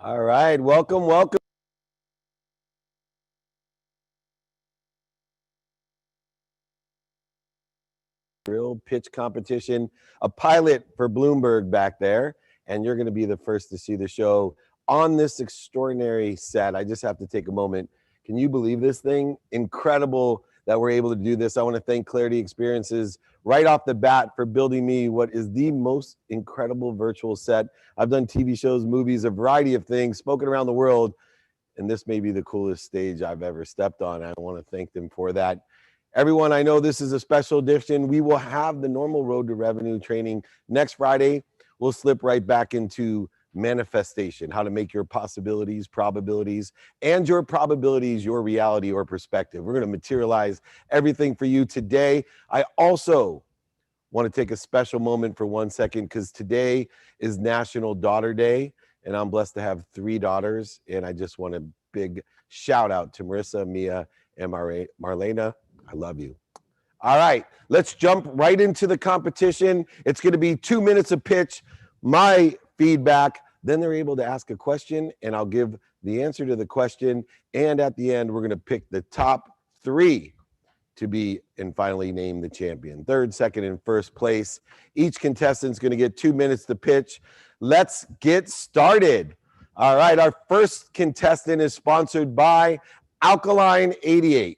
All right, welcome. Dril pitch competition, a pilot for Bloomberg back there, and you're going to be the first to see the show on this extraordinary set. I just have to take a moment. Can you believe this thing? Incredible that we're able to do this. I want to thank Clarity Experiences right off the bat for building me what is the most incredible virtual set. I've done TV shows, movies, a variety of things, spoken around the world, and this may be the coolest stage I've ever stepped on. I want to thank them for that. Everyone, I know this is a special edition. We will have the normal Road to Revenue training next Friday. We'll slip right back into manifestation, how to make your possibilities, probabilities, and your probabilities your reality or perspective. We're going to materialize everything for you today. I also want to take a special moment for 1 second because today is National Daughter Day, and I'm blessed to have 3 daughters, and I just want a big shout out to Marissa, Mia, and Marlena. I love you. All right, let's jump right into the competition. It's going to be 2 minutes of pitch, my feedback. Then they're able to ask a question, and I'll give the answer to the question. And at the end, we're going to pick the top 3 to be and finally name the champion. Third, second, and first place. Each contestant's going to get 2 minutes to pitch. Let's get started. All right, our first contestant is sponsored by Alkaline 88.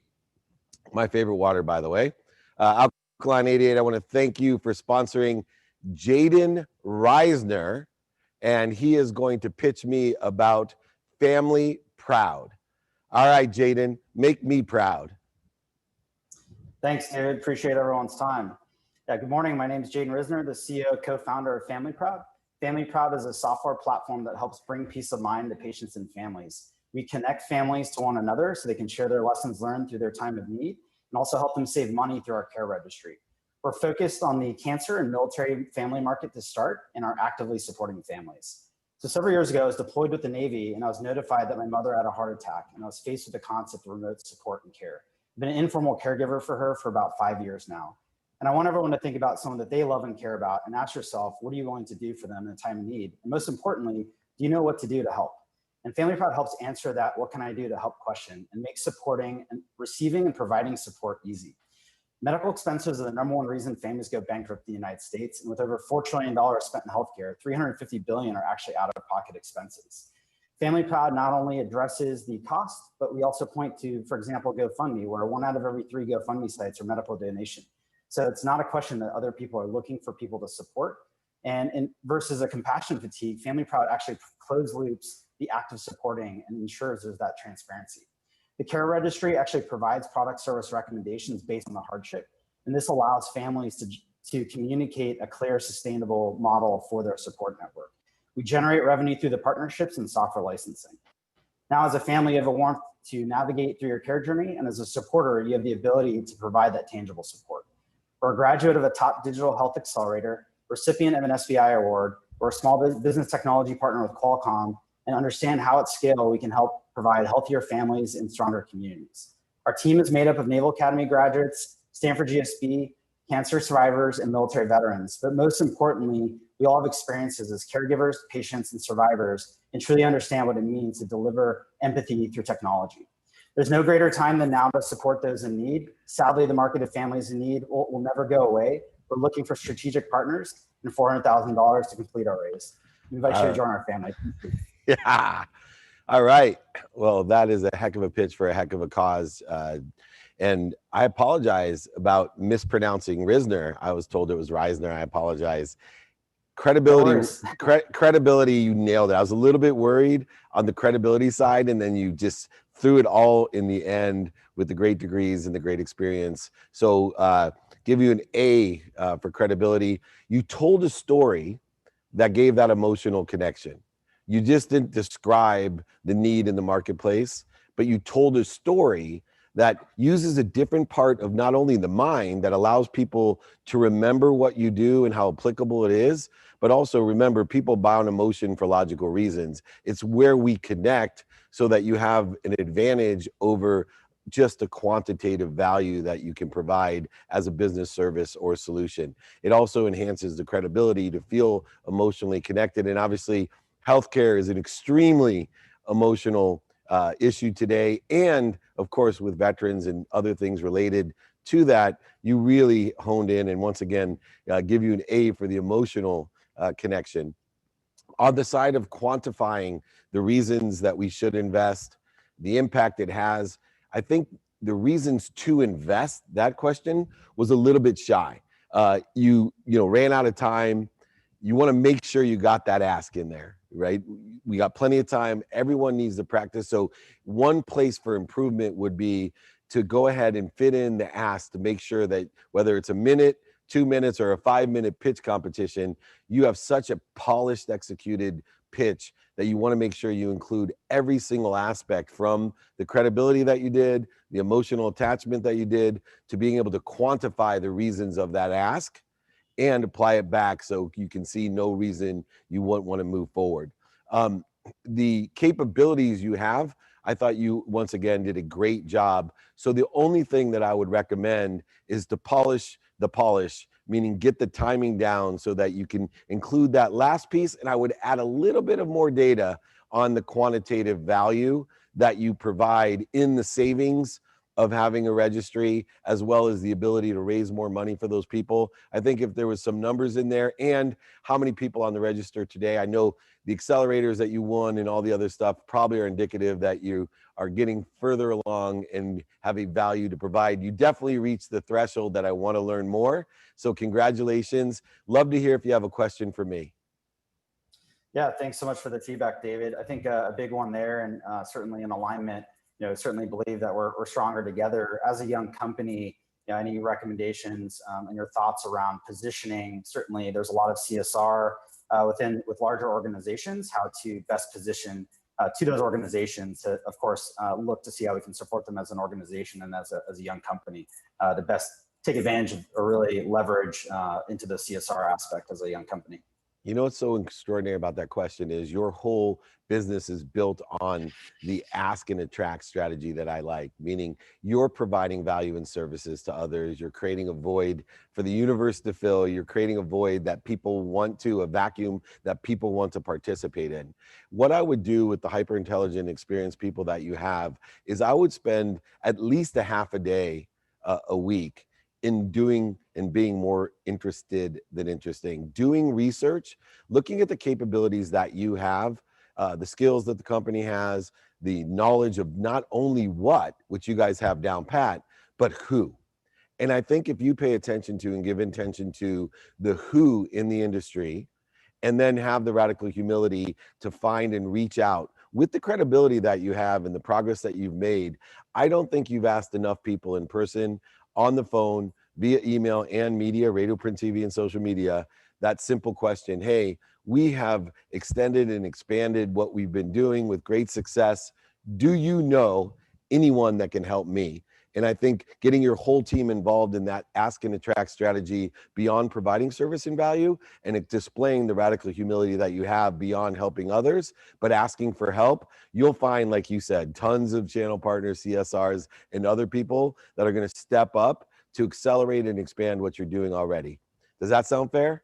My favorite water, by the way. Alkaline 88, I want to thank you for sponsoring Jaden Rizner, and he is going to pitch me about Family Proud. All right, Jaden, make me proud. Thanks, David. Appreciate everyone's time. Good morning. My name is Jaden Rizner, the CEO, co-founder of Family Proud. Family Proud is a software platform that helps bring peace of mind to patients and families. We connect families to one another so they can share their lessons learned through their time of need and also help them save money through our care registry. We're focused on the cancer and military family market to start and are actively supporting families. So several years ago, I was deployed with the Navy and I was notified that my mother had a heart attack and I was faced with the concept of remote support and care. I've been an informal caregiver for her for about 5 years now. And I want everyone to think about someone that they love and care about and ask yourself, what are you willing to do for them in a time of need? And most importantly, do you know what to do to help? And Family Proud helps answer that, what can I do to help question, and make supporting and receiving and providing support easy. Medical expenses are the #1 reason families go bankrupt in the United States. And with over $4 trillion spent in healthcare, $350 billion are actually out-of-pocket expenses. Family Proud not only addresses the cost, but we also point to, for example, GoFundMe, where 1 out of every 3 GoFundMe sites are medical donation. So it's not a question that other people are looking for people to support. And versus a compassion fatigue, Family Proud actually close loops the act of supporting and ensures there's that transparency. The care registry actually provides product service recommendations based on the hardship. And this allows families to communicate a clear, sustainable model for their support network. We generate revenue through the partnerships and software licensing. Now, as a family, you have a warmth to navigate through your care journey. And as a supporter, you have the ability to provide that tangible support. We're a graduate of a top digital health accelerator, recipient of an SBI award. We're a small business technology partner with Qualcomm, and understand how at scale we can help provide healthier families and stronger communities. Our team is made up of Naval Academy graduates, Stanford GSB, cancer survivors, and military veterans. But most importantly, we all have experiences as caregivers, patients, and survivors, and truly understand what it means to deliver empathy through technology. There's no greater time than now to support those in need. Sadly, the market of families in need will never go away. We're looking for strategic partners and $400,000 to complete our raise. We invite you to join our family. Yeah. All right. Well, that is a heck of a pitch for a heck of a cause. And I apologize about mispronouncing Rizner. I was told it was Reisner. I apologize. Credibility, credibility, you nailed it. I was a little bit worried on the credibility side, and then you just threw it all in the end with the great degrees and the great experience. So give you an A for credibility. You told a story that gave that emotional connection. You just didn't describe the need in the marketplace, but you told a story that uses a different part of not only the mind that allows people to remember what you do and how applicable it is, but also remember people buy on emotion for logical reasons. It's where we connect so that you have an advantage over just a quantitative value that you can provide as a business service or solution. It also enhances the credibility to feel emotionally connected. And obviously, Healthcare is an extremely emotional issue today. And of course, with veterans and other things related to that, you really honed in and once again, give you an A for the emotional connection. On the side of quantifying the reasons that we should invest, the impact it has, I think the reasons to invest, that question was a little bit shy. You ran out of time. You want to make sure you got that ask in there, right? We got plenty of time. Everyone needs to practice. So one place for improvement would be to go ahead and fit in the ask to make sure that whether it's a minute, 2 minutes, or a 5-minute pitch competition, you have such a polished, executed pitch that you want to make sure you include every single aspect, from the credibility that you did, the emotional attachment that you did, to being able to quantify the reasons of that ask and apply it back so you can see no reason you wouldn't want to move forward. The capabilities you have, I thought you once again did a great job. So the only thing that I would recommend is to polish the polish, meaning get the timing down so that you can include that last piece. And I would add a little bit of more data on the quantitative value that you provide in the savings of having a registry, as well as the ability to raise more money for those people. I think if there was some numbers in there and how many people on the register today, I know the accelerators that you won and all the other stuff probably are indicative that you are getting further along and have a value to provide. You definitely reached the threshold that I want to learn more. So congratulations. Love to hear if you have a question for me. Yeah, thanks so much for the feedback, David. I think a big one there, and certainly in alignment, certainly believe that we're stronger together as a young company. Any recommendations and your thoughts around positioning? Certainly, there's a lot of CSR with larger organizations, how to best position to those organizations to, of course, look to see how we can support them as an organization and as a young company to best take advantage of or really leverage into the CSR aspect as a young company. You know what's so extraordinary about that question is your whole business is built on the ask and attract strategy that I like, meaning you're providing value and services to others. You're creating a void for the universe to fill. You're creating a void that people want to, a vacuum that people want to participate in. What I would do with the hyper intelligent, experienced people that you have is I would spend at least a half a day a week in doing and being more interested than interesting, doing research, looking at the capabilities that you have, the skills that the company has, the knowledge of not only what, which you guys have down pat, but who. And I think if you pay attention to and give attention to the who in the industry, and then have the radical humility to find and reach out with the credibility that you have and the progress that you've made, I don't think you've asked enough people in person, on the phone, via email and media, radio, print, TV, and social media, that simple question. Hey, we have extended and expanded what we've been doing with great success. Do you know anyone that can help me? And I think getting your whole team involved in that ask and attract strategy beyond providing service and value, and displaying the radical humility that you have beyond helping others, but asking for help, you'll find, like you said, tons of channel partners, CSRs, and other people that are going to step up to accelerate and expand what you're doing already. Does that sound fair?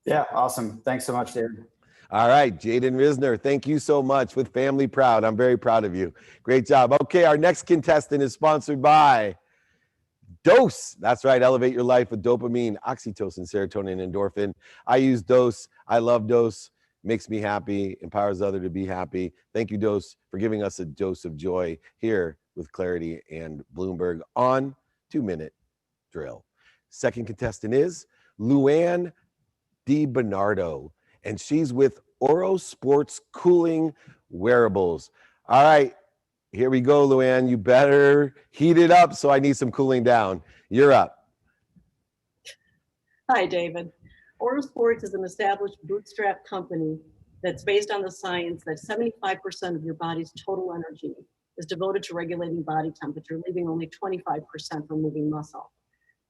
Yeah, awesome. Thanks so much, David. All right, Jaden Rizner, thank you so much. With Family Proud, I'm very proud of you. Great job. Okay, our next contestant is sponsored by Dose. That's right, elevate your life with dopamine, oxytocin, serotonin, and endorphin. I use Dose. I love Dose. Makes me happy, empowers others to be happy. Thank you, Dose, for giving us a dose of joy here with Clarity and Bloomberg on 2-Minute Drill. Second contestant is Luanne De Bernardo, and she's with Oro Sports Cooling Wearables. All right, here we go, Luanne. You better heat it up, so I need some cooling down. You're up. Hi, David. Oro Sports is an established bootstrap company that's based on the science that 75% of your body's total energy is devoted to regulating body temperature, leaving only 25% for moving muscle.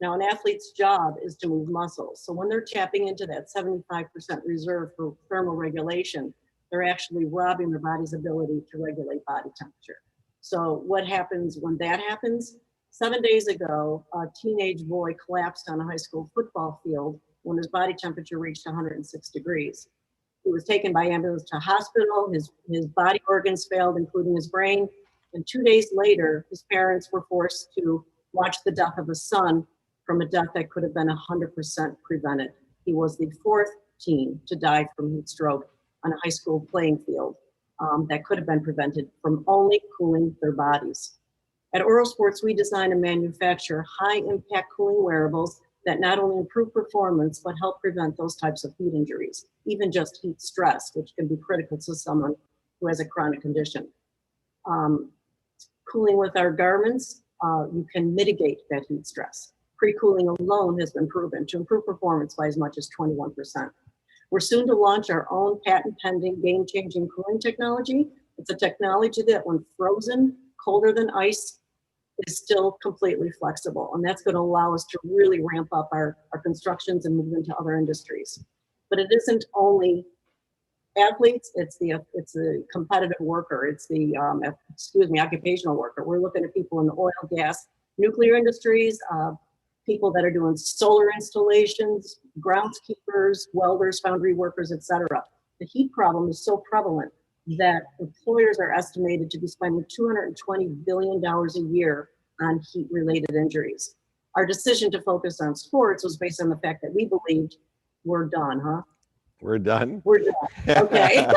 Now, an athlete's job is to move muscles. So when they're tapping into that 75% reserve for thermal regulation, they're actually robbing their body's ability to regulate body temperature. So what happens when that happens? 7 days ago, a teenage boy collapsed on a high school football field when his body temperature reached 106 degrees. He was taken by ambulance to hospital. His body organs failed, including his brain. And 2 days later, his parents were forced to watch the death of a son from a death that could have been 100% prevented. He was the fourth teen to die from heat stroke on a high school playing field that could have been prevented from only cooling their bodies. At Oral Sports, we design and manufacture high-impact cooling wearables that not only improve performance, but help prevent those types of heat injuries, even just heat stress, which can be critical to someone who has a chronic condition. Cooling with our garments, you can mitigate that heat stress. Pre-cooling alone has been proven to improve performance by as much as 21%. We're soon to launch our own patent-pending game-changing cooling technology. It's a technology that, when frozen, colder than ice, is still completely flexible. And that's going to allow us to really ramp up our constructions and move into other industries. But it isn't only athletes, it's the competitive worker, it's the occupational worker. We're looking at people in the oil, gas, nuclear industries, people that are doing solar installations, groundskeepers, welders, foundry workers, etc. The heat problem is so prevalent that employers are estimated to be spending $220 billion a year on heat-related injuries. Our decision to focus on sports was based on the fact that we believed we're done, huh? We're done? We're done, okay.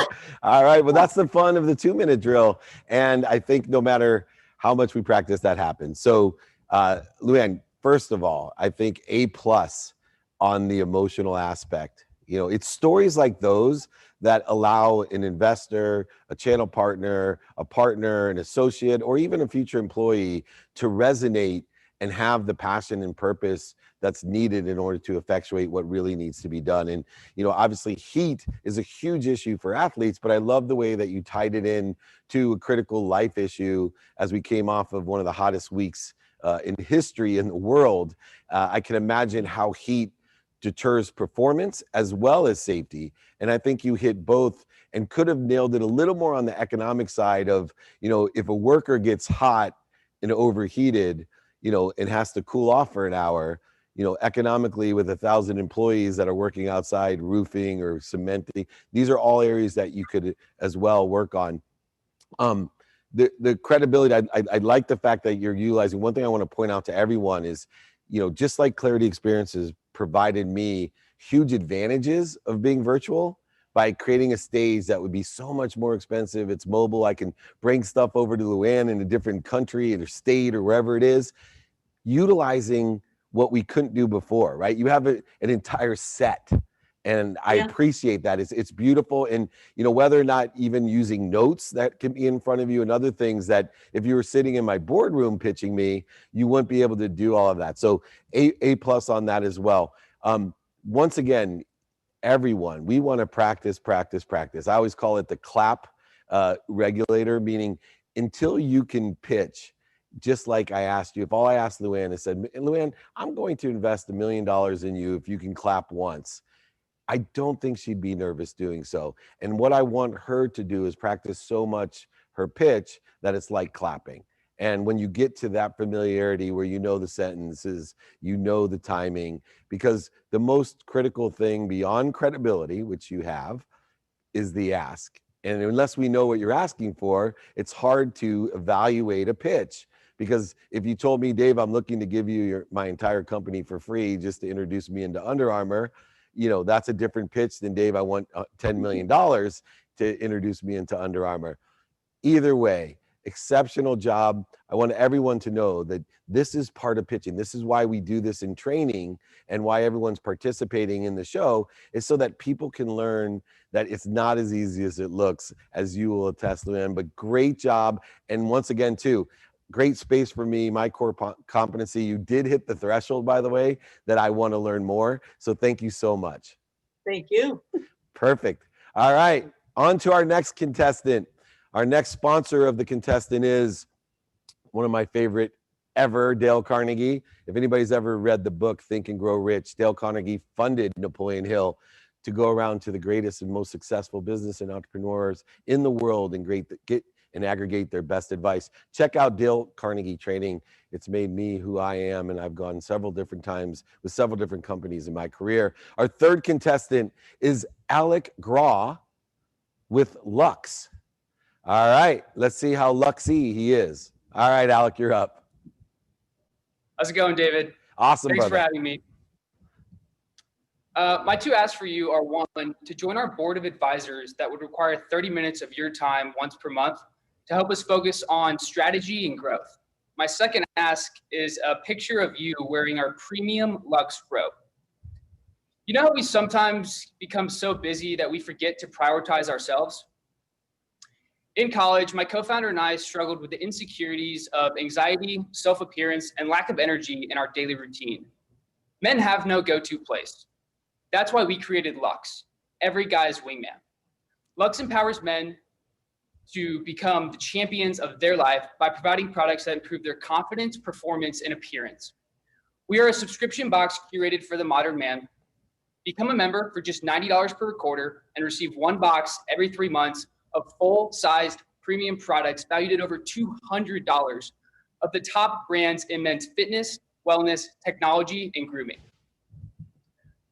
All right, well, that's the fun of the 2-minute drill. And I think no matter how much we practice, that happens. So, Luanne, first of all, I think A+ on the emotional aspect. You know, it's stories like those that allow an investor, a channel partner, a partner, an associate, or even a future employee to resonate and have the passion and purpose that's needed in order to effectuate what really needs to be done. And, you know, obviously heat is a huge issue for athletes, but I love the way that you tied it in to a critical life issue as we came off of one of the hottest weeks in history in the world. I can imagine how heat deters performance as well as safety. And I think you hit both and could have nailed it a little more on the economic side of, you know, if a worker gets hot and overheated, you know, and has to cool off for an hour, you know, economically with 1,000 employees that are working outside roofing or cementing, these are all areas that you could as well work on. The credibility, I like the fact that you're utilizing. One thing I want to point out to everyone is, you know, just like Clarity Experiences provided me huge advantages of being virtual by creating a stage that would be so much more expensive. It's mobile. I can bring stuff over to Luanne in a different country or state or wherever it is, utilizing what we couldn't do before, right? You have an entire set. And I appreciate that. It's beautiful. And, you know, whether or not even using notes that can be in front of you and other things that if you were sitting in my boardroom pitching me, you wouldn't be able to do all of that. So A+ on that as well. Once again, everyone, we want to practice. I always call it the clap regulator, meaning until you can pitch, just like I asked you, if all I asked Luanne is said, Luanne, I'm going to invest $1 million in you if you can clap once. I don't think she'd be nervous doing so. And what I want her to do is practice so much her pitch that it's like clapping. And when you get to that familiarity where you know the sentences, you know the timing, because the most critical thing beyond credibility, which you have, is the ask. And unless we know what you're asking for, it's hard to evaluate a pitch. Because if you told me, Dave, I'm looking to give you my entire company for free just to introduce me into Under Armour, you know, that's a different pitch than, Dave, I want $10 million to introduce me into Under Armour. Either way, exceptional job. I want everyone to know that this is part of pitching. This is why we do this in training and why everyone's participating in the show, is so that people can learn that it's not as easy as it looks, as you will attest, Luanne. But great job. And once again, too, great space for me, my core competency. You did hit the threshold, by the way, that I want to learn more. So thank you so much. Thank you. Perfect. All right, on to our next contestant. Our next sponsor of the contestant is one of my favorite ever, Dale Carnegie. If anybody's ever read the book, Think and Grow Rich, Dale Carnegie funded Napoleon Hill to go around to the greatest and most successful business and entrepreneurs in the world and and aggregate their best advice. Check out Dale Carnegie Training. It's made me who I am, and I've gone several different times with several different companies in my career. Our third contestant is Alec Craw with Lux. All right, let's see how luxy he is. All right, Alec, you're up. How's it going, David? Awesome, Thanks brother. for having me. My two asks for you are, one, to join our board of advisors that would require 30 minutes of your time once per month to help us focus on strategy and growth. My second ask is a picture of you wearing our premium Lux robe. You know how we sometimes become so busy that we forget to prioritize ourselves? In college, my co-founder and I struggled with the insecurities of anxiety, self-appearance, and lack of energy in our daily routine. Men have no go-to place. That's why we created Lux, every guy's wingman. Lux empowers men to become the champions of their life by providing products that improve their confidence, performance, and appearance. We are a subscription box curated for the modern man. Become a member for just $90 per quarter and receive one box every 3 months of full-sized premium products valued at over $200 of the top brands in men's fitness, wellness, technology, and grooming.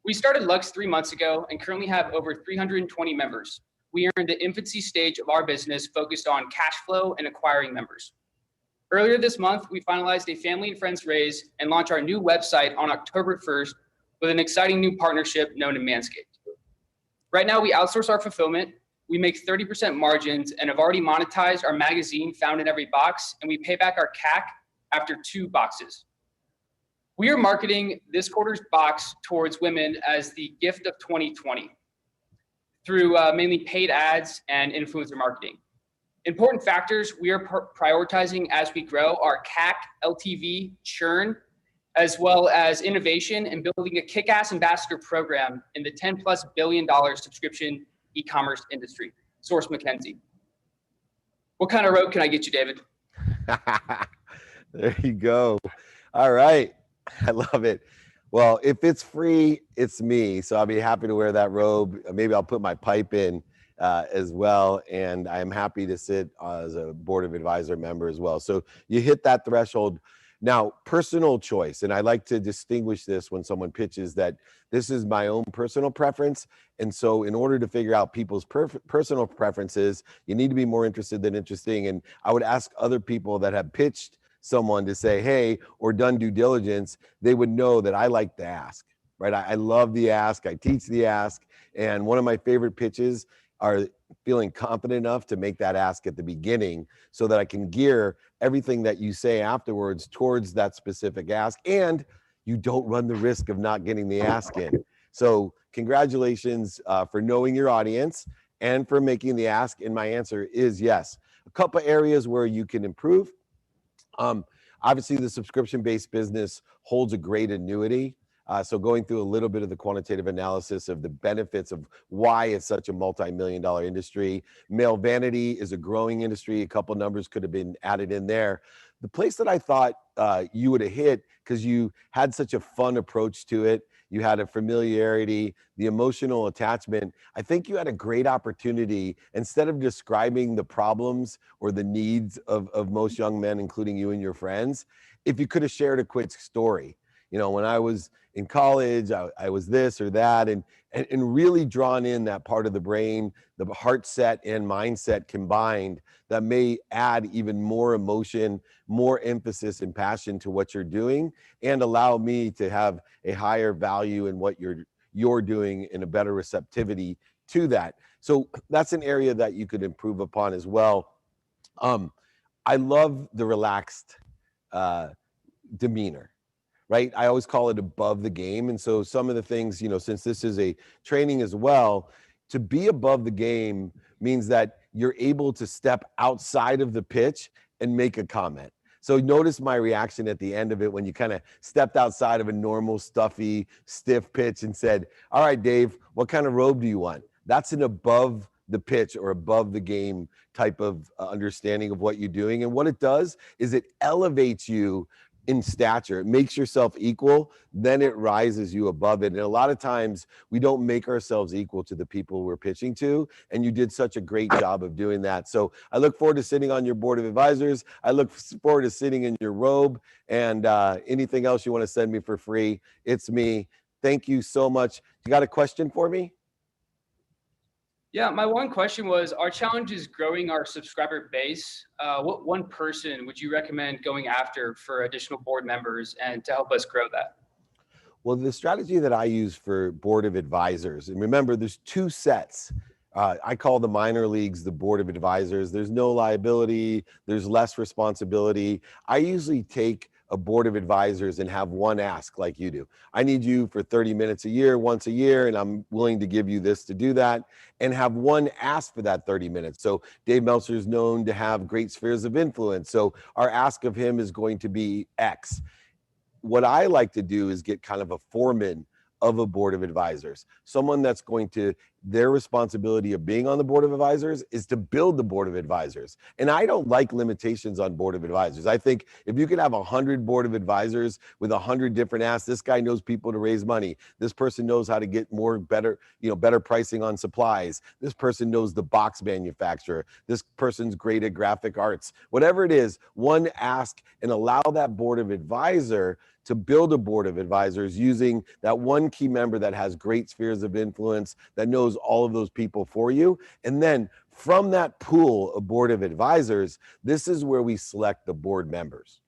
We started Lux 3 months ago and currently have over 320 members. We are in the infancy stage of our business focused on cash flow and acquiring members. Earlier this month, we finalized a family and friends raise and launched our new website on October 1st with an exciting new partnership known as Manscaped. Right now, we outsource our fulfillment. We make 30% margins and have already monetized our magazine found in every box, and we pay back our CAC after 2 boxes. We are marketing this quarter's box towards women as the gift of 2020 through mainly paid ads and influencer marketing. Important factors we are prioritizing as we grow are CAC, LTV, churn, as well as innovation and building a kick-ass ambassador program in the $10+ billion subscription e-commerce industry. Source McKinsey. What kind of robe can I get you, David? There you go. All right. I love it. Well, if it's free, it's me. So I'll be happy to wear that robe. Maybe I'll put my pipe in as well. And I'm happy to sit as a board of advisor member as well. So you hit that threshold. Now, personal choice, and I like to distinguish this when someone pitches that this is my own personal preference. And so in order to figure out people's personal preferences, you need to be more interested than interesting. And I would ask other people that have pitched someone to say, hey, or done due diligence, they would know that I like to ask, right? I love the ask, I teach the ask. And one of my favorite pitches are feeling confident enough to make that ask at the beginning so that I can gear everything that you say afterwards towards that specific ask, and you don't run the risk of not getting the ask in. So congratulations for knowing your audience and for making the ask, and my answer is yes. A couple areas where you can improve. Obviously, the subscription-based business holds a great annuity. So going through a little bit of the quantitative analysis of the benefits of why it's such a multi-million-dollar industry. Male vanity is a growing industry. A couple numbers could have been added in there. The place that I thought you would have hit, because you had such a fun approach to it, you had a familiarity, the emotional attachment. I think you had a great opportunity, instead of describing the problems or the needs of most young men, including you and your friends, if you could have shared a quick story. You know, when I was in college, I was this or that, and really drawn in that part of the brain, the heart set and mindset combined, that may add even more emotion, more emphasis and passion to what you're doing, and allow me to have a higher value in what you're doing and a better receptivity to that. So that's an area that you could improve upon as well. I love the relaxed demeanor. Right? I always call it above the game. And so some of the things, you know, since this is a training as well, to be above the game means that you're able to step outside of the pitch and make a comment. So notice my reaction at the end of it when you kind of stepped outside of a normal, stuffy, stiff pitch and said, all right, Dave, what kind of robe do you want? That's an above the pitch or above the game type of understanding of what you're doing. And what it does is it elevates you in stature. It makes yourself equal, then it rises you above it. And a lot of times we don't make ourselves equal to the people we're pitching to. And you did such a great job of doing that. So I look forward to sitting on your board of advisors. I look forward to sitting in your robe, and anything else you want to send me for free, it's me. Thank you so much. You got a question for me? Yeah, my one question was, our challenge is growing our subscriber base. What one person would you recommend going after for additional board members and to help us grow that? Well, the strategy that I use for board of advisors, and remember, there's two sets. I call the minor leagues the board of advisors. There's no liability, there's less responsibility. I usually take a board of advisors and have one ask like you do. I need you for 30 minutes a year, once a year, and I'm willing to give you this to do that, and have one ask for that 30 minutes. So Dave Meltzer is known to have great spheres of influence. So our ask of him is going to be X. What I like to do is get kind of a foreman of a board of advisors, someone that's going to, their responsibility of being on the board of advisors is to build the board of advisors. And I don't like limitations on board of advisors. I think if you could have 100 board of advisors with 100 different asks, this guy knows people to raise money. This person knows how to get better pricing on supplies. This person knows the box manufacturer. This person's great at graphic arts. Whatever it is, one ask, and allow that board of advisor to build a board of advisors using that one key member that has great spheres of influence, that knows all of those people for you. And then from that pool of board of advisors, this is where we select the board members.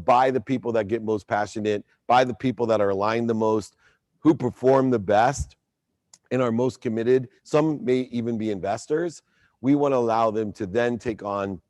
By the people that get most passionate, by the people that are aligned the most, who perform the best and are most committed. Some may even be investors. We want to allow them to then take on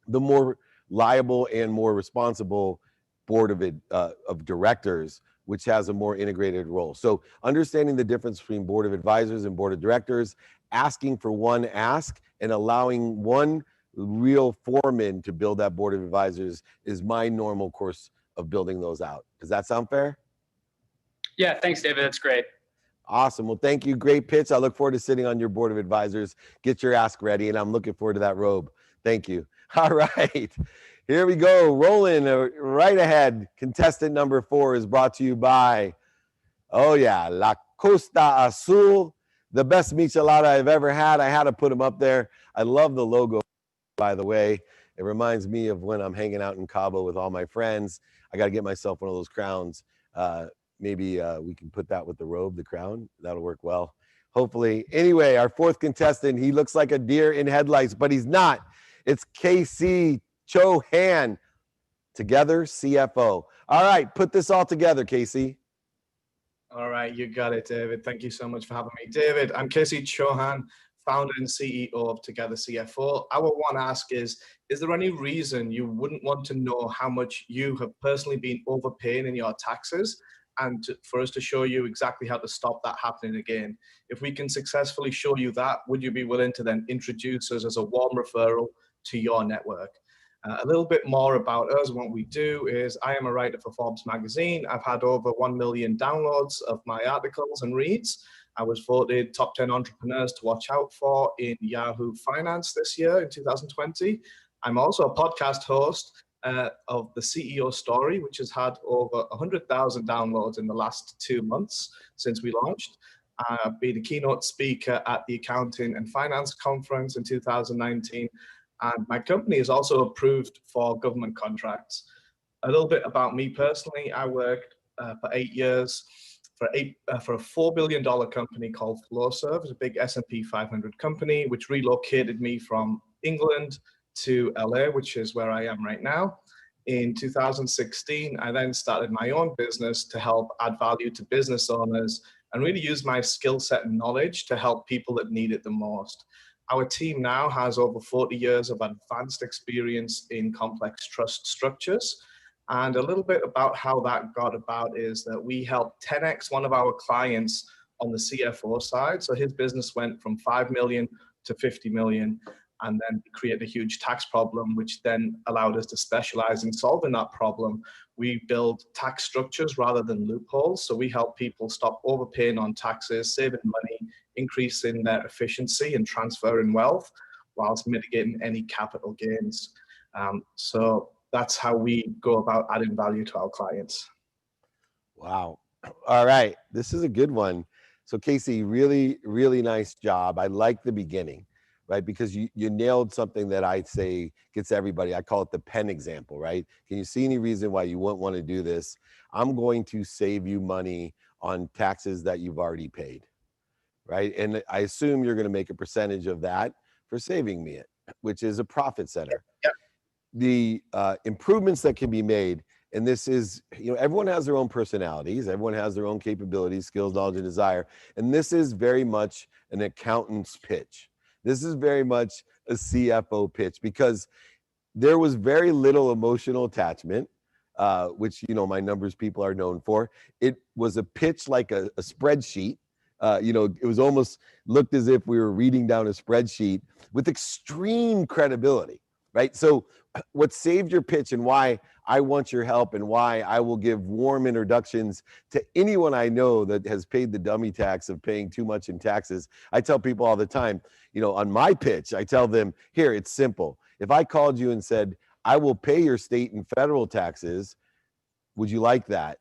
the more liable and more responsible board of directors, which has a more integrated role. So understanding the difference between board of advisors and board of directors, asking for one ask and allowing one real foreman to build that board of advisors is my normal course of building those out. Does that sound fair? Yeah, thanks, David. That's great. Awesome. Well, thank you. Great pitch. I look forward to sitting on your board of advisors. Get your ask ready, and I'm looking forward to that robe. Thank you. All right. Here we go. Rolling right ahead. Contestant number 4 is brought to you by, La Costa Azul, the best michelada I've ever had. I had to put them up there. I love the logo, by the way. It reminds me of when I'm hanging out in Cabo with all my friends. I got to get myself one of those crowns. Maybe we can put that with the robe, the crown. That'll work well. Hopefully. Anyway, our 4th contestant, he looks like a deer in headlights, but he's not. It's Casey Chohan, together CFO. All right, put this all together, Casey. All right, you got it, David. Thank you so much for having me. David, I'm Casey Chohan, founder and CEO of Together CFO. Our one ask is there any reason you wouldn't want to know how much you have personally been overpaying in your taxes, and for us to show you exactly how to stop that happening again? If we can successfully show you that, would you be willing to then introduce us as a warm referral to your network? A little bit more about us and what we do is I am a writer for Forbes magazine. I've had over 1 million downloads of my articles and reads. I was voted top 10 entrepreneurs to watch out for in Yahoo Finance this year in 2020. I'm also a podcast host of the CEO Story, which has had over 100,000 downloads in the last 2 months since we launched. I've been a keynote speaker at the Accounting and Finance Conference in 2019. And my company is also approved for government contracts. A little bit about me personally, I worked for 8 years for a $4 billion company called Flowserve. It's a big S&P 500 company, which relocated me from England to LA, which is where I am right now. In 2016, I then started my own business to help add value to business owners and really use my skill set and knowledge to help people that need it the most. Our team now has over 40 years of advanced experience in complex trust structures. And a little bit about how that got about is that we helped 10x one of our clients on the CFO side. So his business went from 5 million to 50 million, and then created a huge tax problem, which then allowed us to specialize in solving that problem. We build tax structures rather than loopholes. So we help people stop overpaying on taxes, saving money, increasing their efficiency and transferring wealth, whilst mitigating any capital gains. So that's how we go about adding value to our clients. Wow. All right. This is a good one. So Casey, really, really nice job. I like the beginning, right? Because you nailed something that I say gets everybody. I call it the pen example, right? Can you see any reason why you wouldn't want to do this? I'm going to save you money on taxes that you've already paid, right? And I assume you're going to make a percentage of that for saving me it, which is a profit center. Yep. The improvements that can be made, and this is, everyone has their own personalities, everyone has their own capabilities, skills, knowledge, and desire, and this is very much an accountant's pitch. This is very much a CFO pitch, because there was very little emotional attachment, which, my numbers people are known for. It was a pitch like a spreadsheet. It was almost looked as if we were reading down a spreadsheet with extreme credibility, right? So what saved your pitch and why I want your help and why I will give warm introductions to anyone I know that has paid the dummy tax of paying too much in taxes. I tell people all the time, on my pitch, I tell them, here, it's simple. If I called you and said, I will pay your state and federal taxes, would you like that?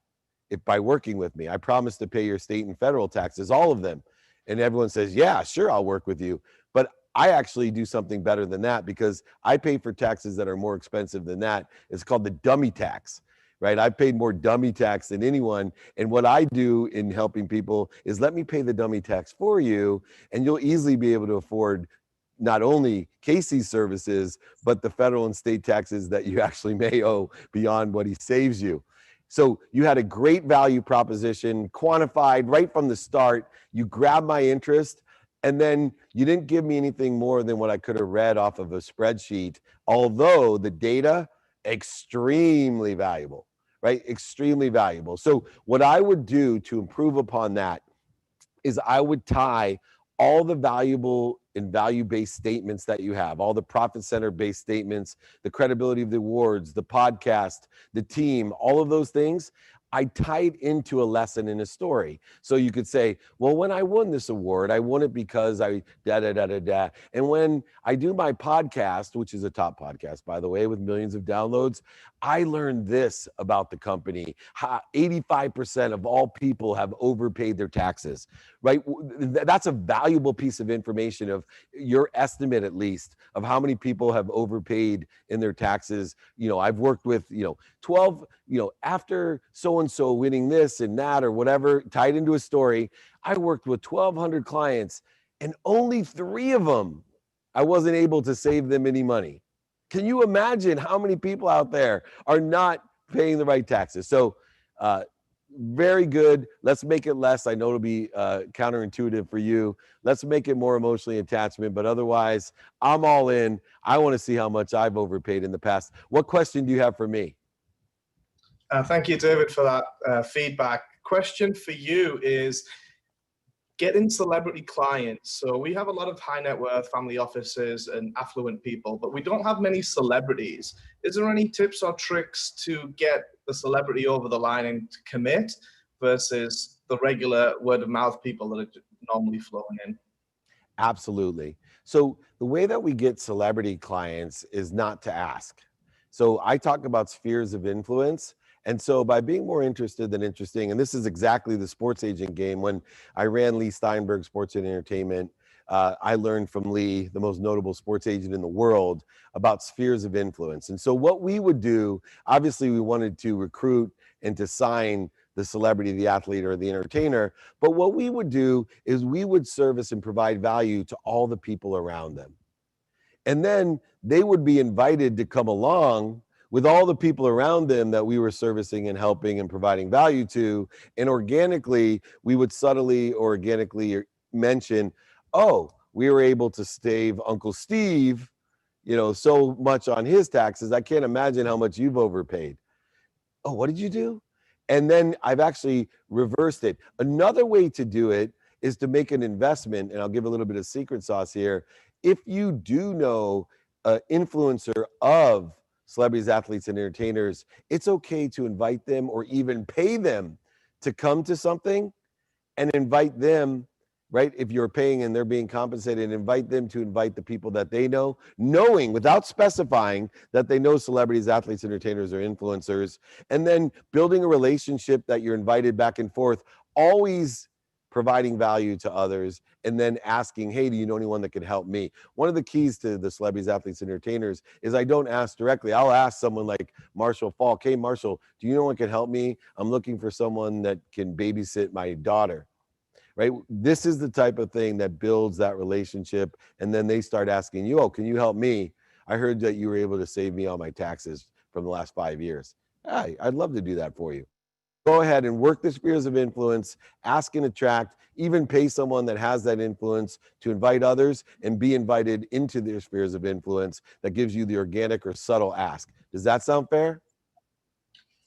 If by working with me, I promise to pay your state and federal taxes, all of them. And everyone says, yeah, sure, I'll work with you. But I actually do something better than that, because I pay for taxes that are more expensive than that. It's called the dummy tax, right? I've paid more dummy tax than anyone. And what I do in helping people is let me pay the dummy tax for you, and you'll easily be able to afford not only Casey's services, but the federal and state taxes that you actually may owe beyond what he saves you. So you had a great value proposition, quantified right from the start. You grabbed my interest, and then you didn't give me anything more than what I could have read off of a spreadsheet, although the data, extremely valuable, right? Extremely valuable. So what I would do to improve upon that is I would tie all the valuable and value-based statements that you have, all the profit center-based statements, the credibility of the awards, the podcast, the team, all of those things, I tied into a lesson in a story. So you could say, well, when I won this award, I won it because I da-da-da-da-da. And when I do my podcast, which is a top podcast, by the way, with millions of downloads, I learned this about the company. 85% of all people have overpaid their taxes, right? That's a valuable piece of information, of your estimate, at least, of how many people have overpaid in their taxes. I've worked with, 12, after so-and-so winning this and that or whatever, tied into a story, I worked with 1,200 clients, and only 3 of them, I wasn't able to save them any money. Can you imagine how many people out there are not paying the right taxes? So very good. Let's make it less. I know it'll be counterintuitive for you. Let's make it more emotionally attachment, but otherwise, I'm all in. I want to see how much I've overpaid in the past. What question do you have for me? Thank you, David, for that feedback. Question for you is getting celebrity clients. So we have a lot of high net worth family offices and affluent people, but we don't have many celebrities. Is there any tips or tricks to get the celebrity over the line and to commit versus the regular word of mouth people that are normally flowing in? Absolutely. So the way that we get celebrity clients is not to ask. So I talk about spheres of influence. And so by being more interested than interesting, and this is exactly the sports agent game. When I ran Leigh Steinberg Sports Entertainment, I learned from Leigh, the most notable sports agent in the world, about spheres of influence. And so what we would do, obviously we wanted to recruit and to sign the celebrity, the athlete, or the entertainer. But what we would do is we would service and provide value to all the people around them. And then they would be invited to come along with all the people around them that we were servicing and helping and providing value to. And organically, we would subtly or organically mention, oh, we were able to save Uncle Steve, so much on his taxes. I can't imagine how much you've overpaid. Oh, what did you do? And then I've actually reversed it. Another way to do it is to make an investment, and I'll give a little bit of secret sauce here. If you do know an influencer of celebrities, athletes, and entertainers, it's okay to invite them or even pay them to come to something and invite them right? If you're paying and they're being compensated, invite them to invite the people that they know, knowing without specifying that they know celebrities, athletes, entertainers, or influencers, and then building a relationship that you're invited back and forth, always providing value to others, and then asking, hey, do you know anyone that can help me? One of the keys to the celebrities, athletes, entertainers is I don't ask directly. I'll ask someone like Marshall Falk, hey, Marshall, do you know anyone can help me? I'm looking for someone that can babysit my daughter. Right? This is the type of thing that builds that relationship. And then they start asking you, oh, can you help me? I heard that you were able to save me on my taxes from the last 5 years. Hey, I'd love to do that for you. Go ahead and work the spheres of influence, ask and attract, even pay someone that has that influence to invite others and be invited into their spheres of influence. That gives you the organic or subtle ask. Does that sound fair?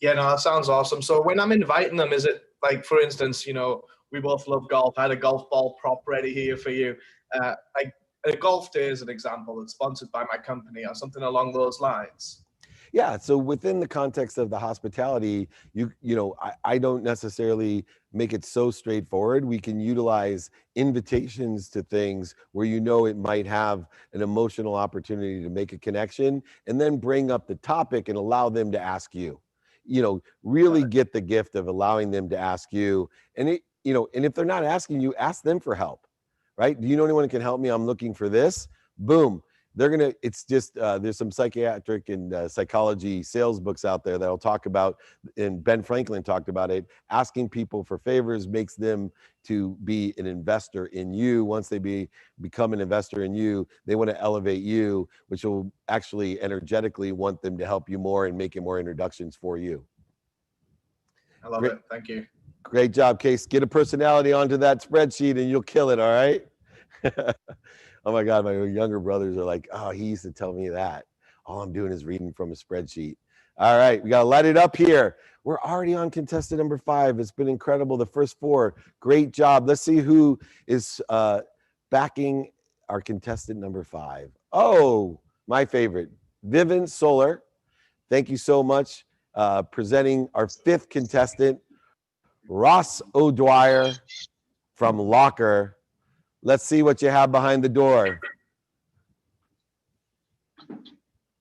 Yeah, no, that sounds awesome. So when I'm inviting them, is it like, for instance, you know, we both love golf. I had a golf ball prop ready here for you. Like a golf day is an example that's sponsored by my company or something along those lines. Yeah, so within the context of the hospitality, I don't necessarily make it so straightforward. We can utilize invitations to things where it might have an emotional opportunity to make a connection, and then bring up the topic and allow them to ask you. Really get the gift of allowing them to ask you. And and if they're not asking you, ask them for help, right? Do you know anyone who can help me? I'm looking for this. Boom. It's just, there's some psychiatric and psychology sales books out there that'll talk about, and Ben Franklin talked about it, asking people for favors makes them to be an investor in you. Once they become an investor in you, they want to elevate you, which will actually energetically want them to help you more and making more introductions for you. I love it. Thank you. Great job, Case. Get a personality onto that spreadsheet and you'll kill it, all right? Oh my God, my younger brothers are like, oh, he used to tell me that. All I'm doing is reading from a spreadsheet. All right, we got to light it up here. We're already on contestant number 5. It's been incredible. The first 4, great job. Let's see who is backing our contestant number 5. Oh, my favorite, Vivian Solar. Thank you so much. Presenting our 5th contestant, Ross O'Dwyer from Locker. Let's see what you have behind the door.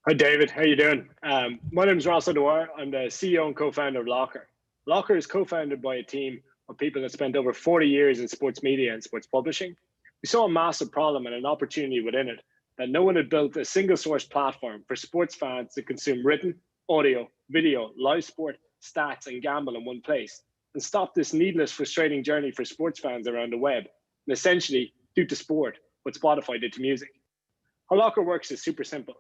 Hi, David. How you doing? My name is Ross O'Dwyer. I'm the CEO and co-founder of Locker. Locker is co-founded by a team of people that spent over 40 years in sports media and sports publishing. We saw a massive problem and an opportunity within it, that no one had built a single source platform for sports fans to consume written, audio, video, live sport, stats, and gamble in one place, and stop this needless, frustrating journey for sports fans around the web, and essentially do to sport what Spotify did to music. How Locker works is super simple.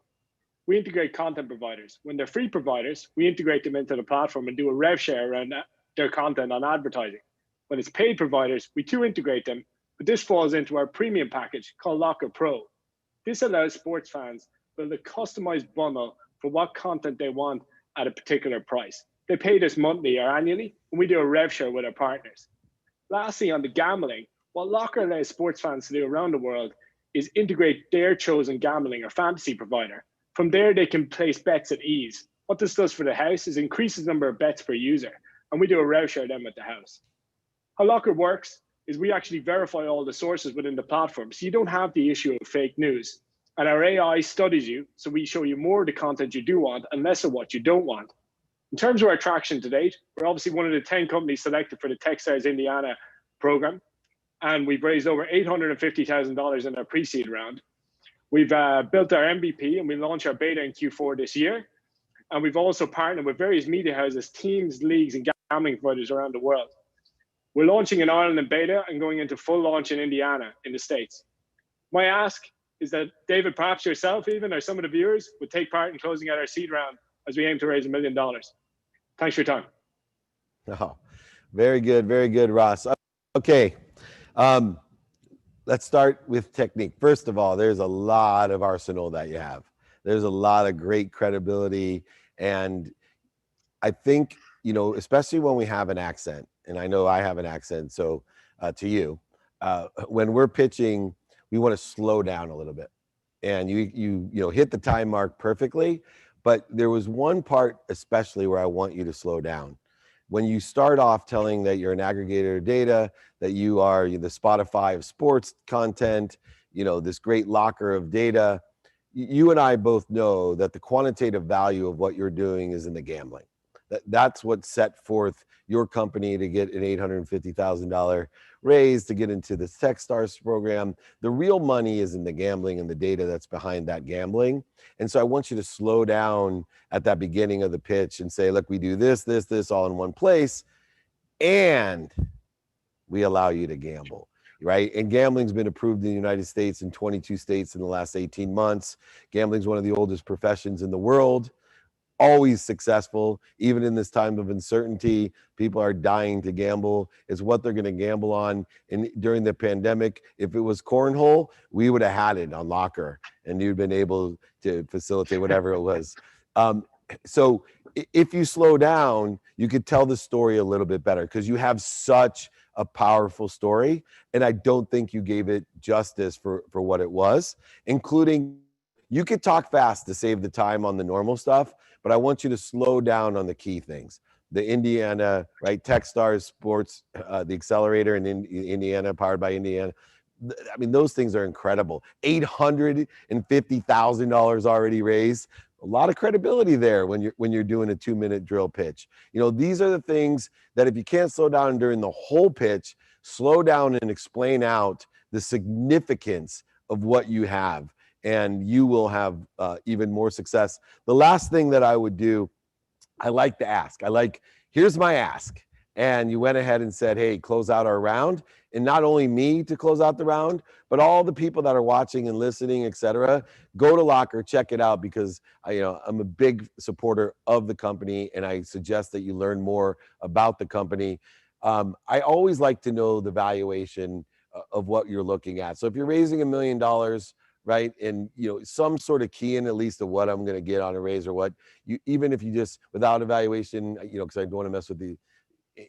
We integrate content providers. When they're free providers, we integrate them into the platform and do a rev share around their content on advertising. When it's paid providers, we too integrate them, but this falls into our premium package called Locker Pro. This allows sports fans to build a customized bundle for what content they want at a particular price. They pay this monthly or annually, and we do a rev share with our partners. Lastly, on the gambling, what Locker allows sports fans to do around the world is integrate their chosen gambling or fantasy provider. From there, they can place bets at ease. What this does for the house is increases the number of bets per user, and we do a rev share them at the house. How Locker works is we actually verify all the sources within the platform, so you don't have the issue of fake news. And our AI studies you, so we show you more of the content you do want and less of what you don't want. In terms of our traction to date, we're obviously one of the 10 companies selected for the Techstars Indiana program, and we've raised over $850,000 in our pre-seed round. We've built our MVP and we launched our beta in Q4 this year. And we've also partnered with various media houses, teams, leagues, and gambling providers around the world. We're launching in Ireland in beta and going into full launch in Indiana in the States. My ask is that David, perhaps yourself even, or some of the viewers would take part in closing out our seed round as we aim to raise $1 million. Thanks for your time. Oh, very good, Ross. Okay. Let's start with technique. First of all, there's a lot of arsenal that you have. There's a lot of great credibility. And I think, especially when we have an accent, and I know I have an accent, so to you, when we're pitching, we want to slow down a little bit. And you hit the time mark perfectly, but there was one part especially where I want you to slow down. when you start off telling that you're an aggregator of data, that you are the Spotify of sports content, this great locker of data, you and I both know that the quantitative value of what you're doing is in the gambling. That's what set forth your company to get an $850,000 raise to get into the Techstars program. The real money is in the gambling and the data that's behind that gambling. And so I want you to slow down at that beginning of the pitch and say, look, we do this, this, this all in one place, and we allow you to gamble. Right? And gambling's been approved in the United States in 22 states in the last 18 months. Gambling's one of the oldest professions in the world, always successful. Even in this time of uncertainty, people are dying to gamble. It's what they're going to gamble on. And during the pandemic, if it was cornhole, we would have had it on Locker, and you'd been able to facilitate whatever it was. So if you slow down, you could tell the story a little bit better, because you have such a powerful story, and I don't think you gave it justice for what it was, including you could talk fast to save the time on the normal stuff, but I want you to slow down on the key things. The Indiana, right, Techstars Sports, the accelerator in Indiana, powered by Indiana. I mean, those things are incredible. $850,000 already raised. A lot of credibility there when you're doing a 2-minute drill pitch. These are the things that if you can't slow down during the whole pitch, slow down and explain out the significance of what you have, and you will have even more success. The last thing that I would do, I like to ask. Here's my ask. And you went ahead and said, hey, close out our round. And not only me to close out the round, but all the people that are watching and listening, et cetera, go to Locker, check it out, because I'm a big supporter of the company, and I suggest that you learn more about the company. I always like to know the valuation of what you're looking at. So if you're raising $1 million, right, and some sort of key in at least of what I'm going to get on a raise, or what even if you just without evaluation, because I don't want to mess with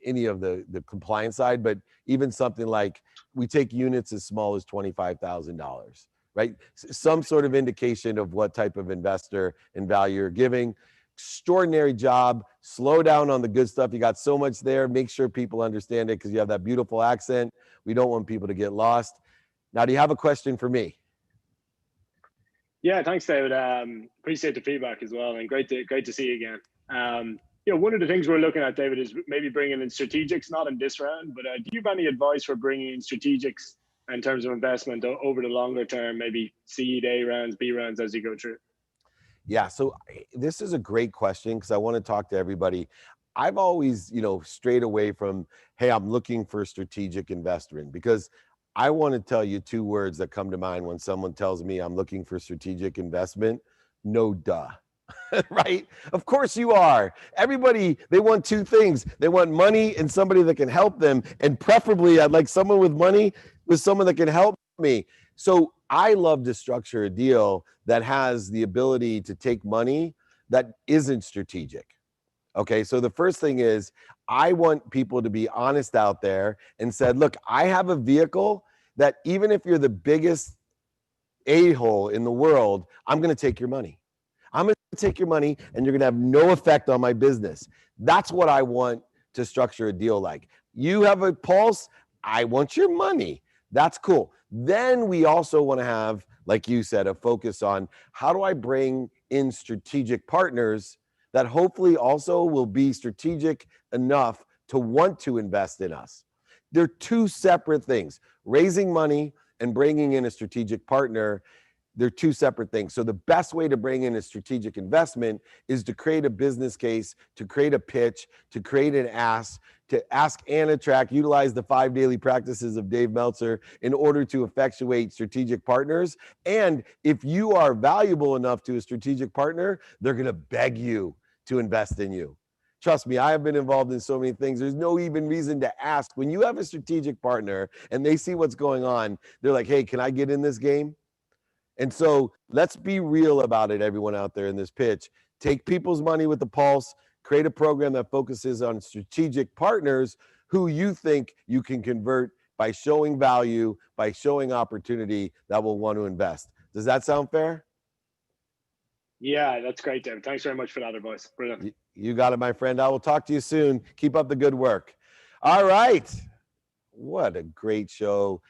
any of the compliance side, but even something like we take units as small as $25,000, right? Some sort of indication of what type of investor and value you're giving. Extraordinary job. Slow down on the good stuff. You got so much there. Make sure people understand it, because you have that beautiful accent. We don't want people to get lost. Now, do you have a question for me? Yeah, thanks, David. Appreciate the feedback as well, and great to see you again. One of the things we're looking at, David, is maybe bringing in strategics, not in this round, but do you have any advice for bringing in strategics in terms of investment over the longer term, maybe seed A rounds, B rounds as you go through? Yeah, so this is a great question, because I want to talk to everybody. I've always, strayed away from, hey, I'm looking for a strategic investor in, because I want to tell you 2 words that come to mind when someone tells me I'm looking for strategic investment. No duh. Right? Of course you are. Everybody, they want 2 things. They want money and somebody that can help them. And preferably, I'd like someone with money with someone that can help me. So I love to structure a deal that has the ability to take money that isn't strategic. Okay, so the first thing is I want people to be honest out there and said, look, I have a vehicle that even if you're the biggest a-hole in the world, I'm going to take your money. I'm going to take your money, and you're going to have no effect on my business. That's what I want to structure a deal like. You have a pulse. I want your money. That's cool. Then we also want to have, like you said, a focus on how do I bring in strategic partners that hopefully also will be strategic enough to want to invest in us. They're 2 separate things. Raising money and bringing in a strategic partner, they're 2 separate things. So the best way to bring in a strategic investment is to create a business case, to create a pitch, to create an ask, to ask and attract, utilize the 5 daily practices of Dave Meltzer in order to effectuate strategic partners. And if you are valuable enough to a strategic partner, they're going to beg you to invest in you. Trust me, I have been involved in so many things. There's no even reason to ask. When you have a strategic partner and they see what's going on, they're like, hey, can I get in this game? And so let's be real about it, everyone out there in this pitch. Take people's money with the pulse, create a program that focuses on strategic partners who you think you can convert by showing value, by showing opportunity that will want to invest. Does that sound fair? Yeah, that's great, David. Thanks very much for that advice. Brilliant. You got it, my friend. I will talk to you soon. Keep up the good work. All right. What a great show.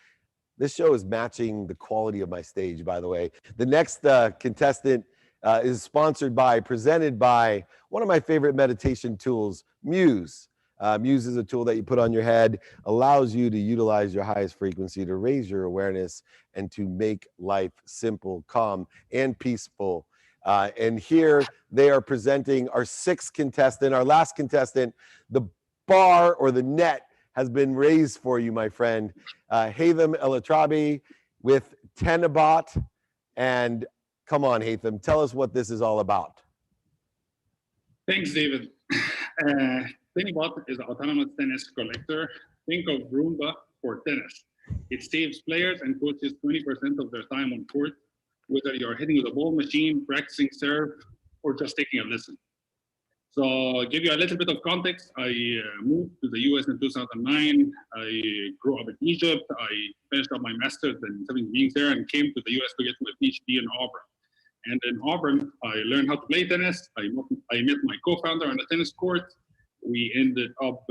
This show is matching the quality of my stage, by the way. The next contestant is presented by one of my favorite meditation tools, Muse. Muse is a tool that you put on your head, allows you to utilize your highest frequency to raise your awareness and to make life simple, calm, and peaceful. And here they are presenting our sixth contestant, our last contestant. The bar or the net has been raised for you, my friend. Haytham El-Atrabi with Tenabot. And come on, Haytham, tell us what this is all about. Thanks, David. Tenabot is an autonomous tennis collector. Think of Roomba for tennis. It saves players and coaches 20% of their time on court, whether you're hitting with a ball machine, practicing serve, or just taking a lesson. So I'll give you a little bit of context. I moved to the US in 2009. I grew up in Egypt. I finished up my master's in civil engineering there and came to the US to get my PhD in Auburn. And in Auburn, I learned how to play tennis. I met my co-founder on the tennis court. We ended up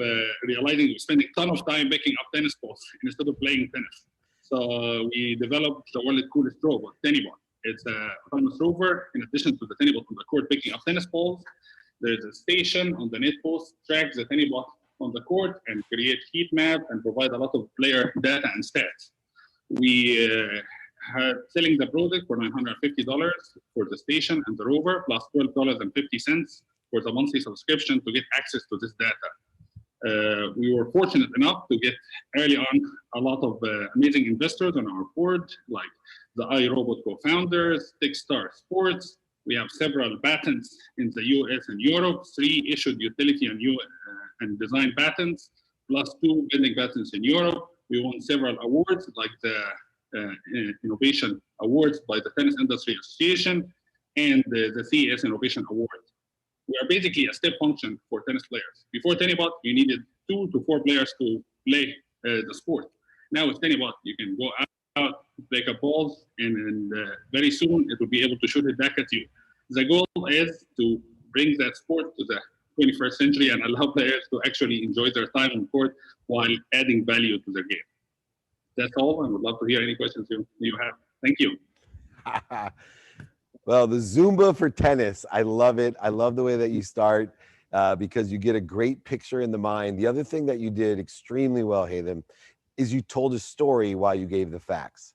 realizing we were spending a ton of time picking up tennis balls instead of playing tennis. So we developed the world's coolest robot, Tenabot. It's an autonomous rover. In addition to the Tenabot on the court picking up tennis balls, there's a station on the net post, tracks the Tenabot on the court and create heat map and provide a lot of player data and stats. We are selling the product for $950 for the station and the rover, plus $12.50 for the monthly subscription to get access to this data. We were fortunate enough to get early on a lot of amazing investors on our board, like the iRobot co-founders, Techstar Sports. We have several patents in the US and Europe, 3 issued utility and design patents, plus 2 building patents in Europe. We won several awards, like the Innovation Awards by the Tennis Industry Association and the CES Innovation Award. We are basically a step function for tennis players. Before Tenabot, you needed 2 to 4 players to play the sport. Now with Tenabot, you can go out, pick up balls, and very soon it will be able to shoot it back at you. The goal is to bring that sport to the 21st century and allow players to actually enjoy their time on court while adding value to their game. That's all. I would love to hear any questions you have. Thank you. Well, the Zumba for tennis, I love it. I love the way that you start because you get a great picture in the mind. The other thing that you did extremely well, Haytham, is you told a story while you gave the facts.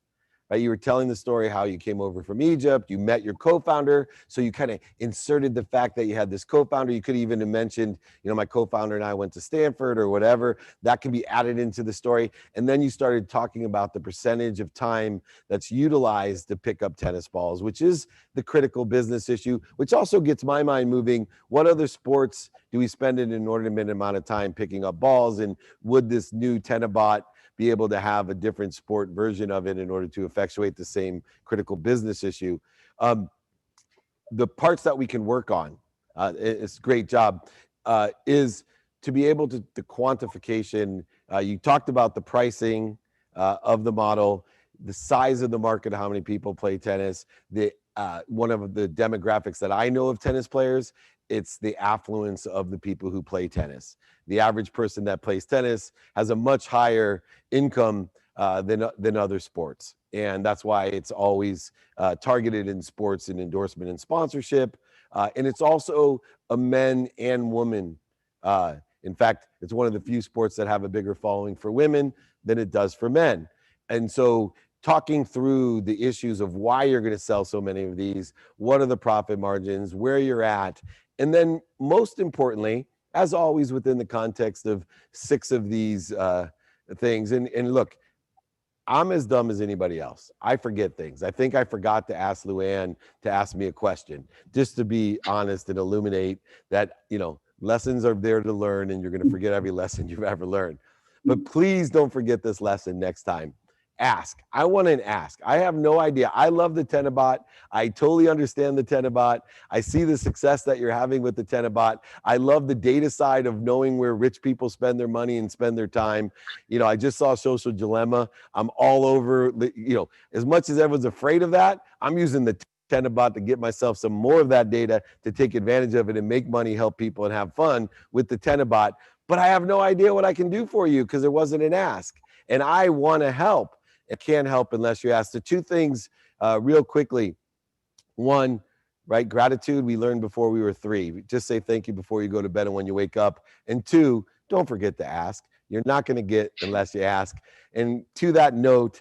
Right? You were telling the story how you came over from Egypt, you met your co-founder, so you kind of inserted the fact that you had this co-founder. You could even have mentioned, my co-founder and I went to Stanford or whatever. That can be added into the story. And then you started talking about the percentage of time that's utilized to pick up tennis balls, which is the critical business issue, which also gets my mind moving. What other sports do we spend an inordinate amount of time picking up balls? And would this new Tenabot be able to have a different sport version of it in order to effectuate the same critical business issue? The parts that we can work on, it's a great job, is to be able to the quantification. You talked about the pricing of the model, the size of the market, how many people play tennis. One of the demographics that I know of tennis players, it's the affluence of the people who play tennis. The average person that plays tennis has a much higher income than other sports. And that's why it's always targeted in sports and endorsement and sponsorship. And it's also a men and women. In fact, it's one of the few sports that have a bigger following for women than it does for men. And so talking through the issues of why you're going to sell so many of these, what are the profit margins, where you're at, and then most importantly, as always within the context of 6 of these things, and look, I'm as dumb as anybody else. I forget things. I think I forgot to ask Luanne to ask me a question, just to be honest and illuminate that, lessons are there to learn and you're going to forget every lesson you've ever learned. But please don't forget this lesson next time. Ask. I want to ask. I have no idea. I love the Tenabot. I totally understand the Tenabot. I see the success that you're having with the Tenabot. I love the data side of knowing where rich people spend their money and spend their time. I just saw Social Dilemma. I'm all over, as much as everyone's afraid of that, I'm using the Tenabot to get myself some more of that data to take advantage of it and make money, help people, and have fun with the Tenabot. But I have no idea what I can do for you because there wasn't an ask. And I want to help. It can't help unless you ask. The two things real quickly. One, right? Gratitude, we learned before we were 3. Just say thank you before you go to bed and when you wake up. And 2, don't forget to ask. You're not going to get unless you ask. And to that note,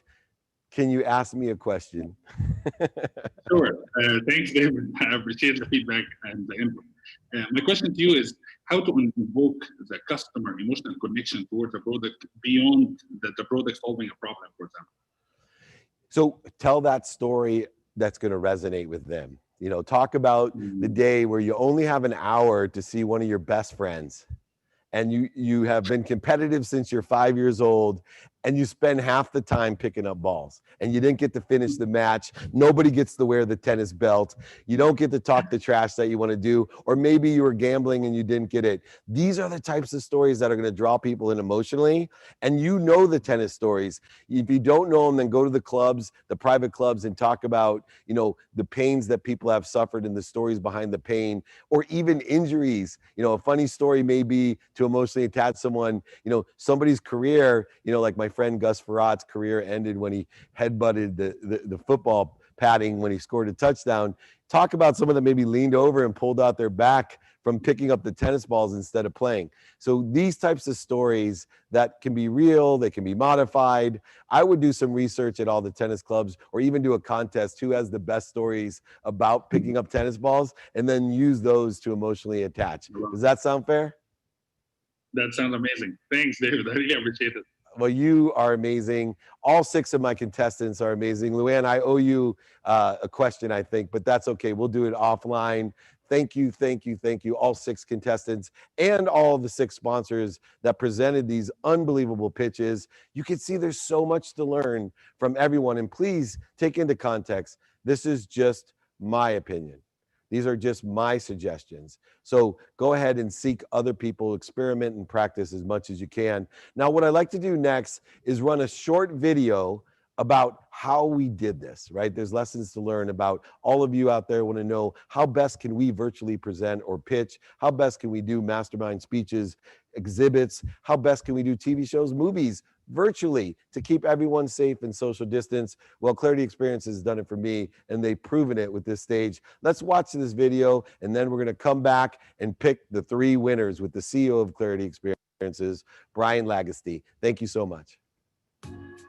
can you ask me a question? Sure. Thanks, David. I appreciate the feedback and the input. My question to you is how to invoke the customer emotional connection towards the product beyond the product solving a problem, for example. So tell that story that's going to resonate with them. You know, talk about the day where you only have an hour to see one of your best friends, and you have been competitive since you're 5 years old, and you spend half the time picking up balls, and you didn't get to finish the match. Nobody gets to wear the tennis belt. You don't get to talk the trash that you want to do, or maybe you were gambling and you didn't get it. These are the types of stories that are going to draw people in emotionally, and you know the tennis stories. If you don't know them, then go to the clubs, the private clubs, and talk about, you know, the pains that people have suffered and the stories behind the pain, or even injuries. You know, a funny story may be to emotionally attach someone, you know, somebody's career, you know, like my friend Gus Farrat's career ended when he headbutted the football padding when he scored a touchdown. Talk about someone that maybe leaned over and pulled out their back from picking up the tennis balls instead of playing. So these types of stories that can be real, they can be modified. I would do some research at all the tennis clubs, or even do a contest, who has the best stories about picking up tennis balls, and then use those to emotionally attach. Does that sound fair? That sounds amazing. Thanks, David. I really appreciate it. Well, you are amazing. All 6 of my contestants are amazing. Luanne, I owe you a question, I think, but that's okay. We'll do it offline. Thank you, thank you, thank you, all 6 contestants and all of the 6 sponsors that presented these unbelievable pitches. You can see there's so much to learn from everyone. And please take into context, this is just my opinion. These are just my suggestions. So go ahead and seek other people, experiment and practice as much as you can. Now, what I'd like to do next is run a short video about how we did this, right? There's lessons to learn about. All of you out there want to know, how best can we virtually present or pitch? How best can we do mastermind speeches, exhibits? How best can we do TV shows, movies, virtually, to keep everyone safe and social distance? Well, Clarity Experiences has done it for me, and they've proven it with this stage. Let's watch this video, and then we're going to come back and pick the 3 winners with the CEO of Clarity Experiences, Brian Lagasty. Thank you so much.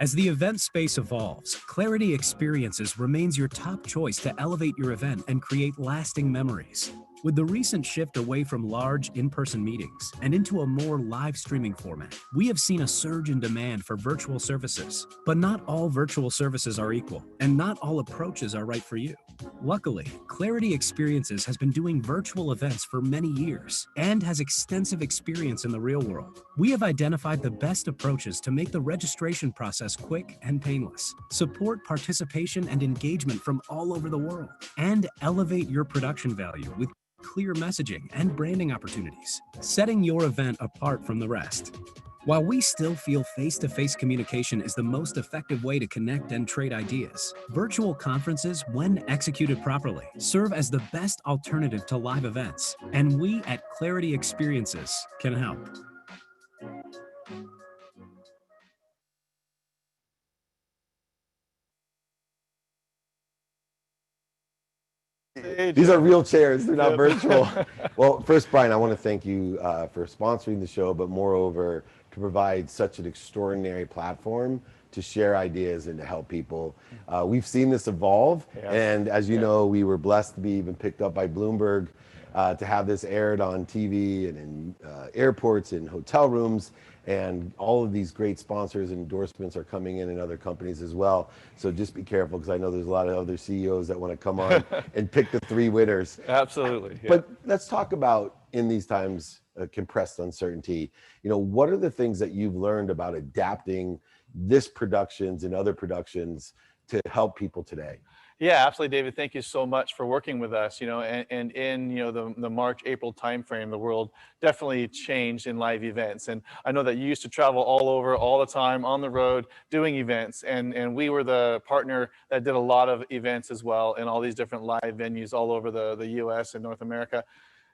As the event space evolves, Clarity Experiences remains your top choice to elevate your event and create lasting memories. With the recent shift away from large in-person meetings and into a more live streaming format, we have seen a surge in demand for virtual services. But not all virtual services are equal, and not all approaches are right for you. Luckily, Clarity Experiences has been doing virtual events for many years and has extensive experience in the real world. We have identified the best approaches to make the registration process quick and painless, support participation and engagement from all over the world, and elevate your production value with clear messaging and branding opportunities, setting your event apart from the rest. While we still feel face-to-face communication is the most effective way to connect and trade ideas, virtual conferences, when executed properly, serve as the best alternative to live events, and we at Clarity Experiences can help. These are real chairs, they're not virtual. Well, first, Brian, I want to thank you for sponsoring the show, but moreover, to provide such an extraordinary platform to share ideas and to help people. We've seen this evolve, and as you know, we were blessed to be even picked up by Bloomberg to have this aired on TV and in airports and hotel rooms, and all of these great sponsors and endorsements are coming in and other companies as well. So just be careful, because I know there's a lot of other CEOs that want to come on and pick the 3 winners. Absolutely. Yeah. But let's talk about, in these times, compressed uncertainty, you know, what are the things that you've learned about adapting this productions and other productions to help people today? Yeah, absolutely, David. Thank you so much for working with us. And in the March, April timeframe, the world definitely changed in live events. And I know that you used to travel all over, all the time, on the road, doing events. And we were the partner that did a lot of events as well in all these different live venues all over the U.S. and North America.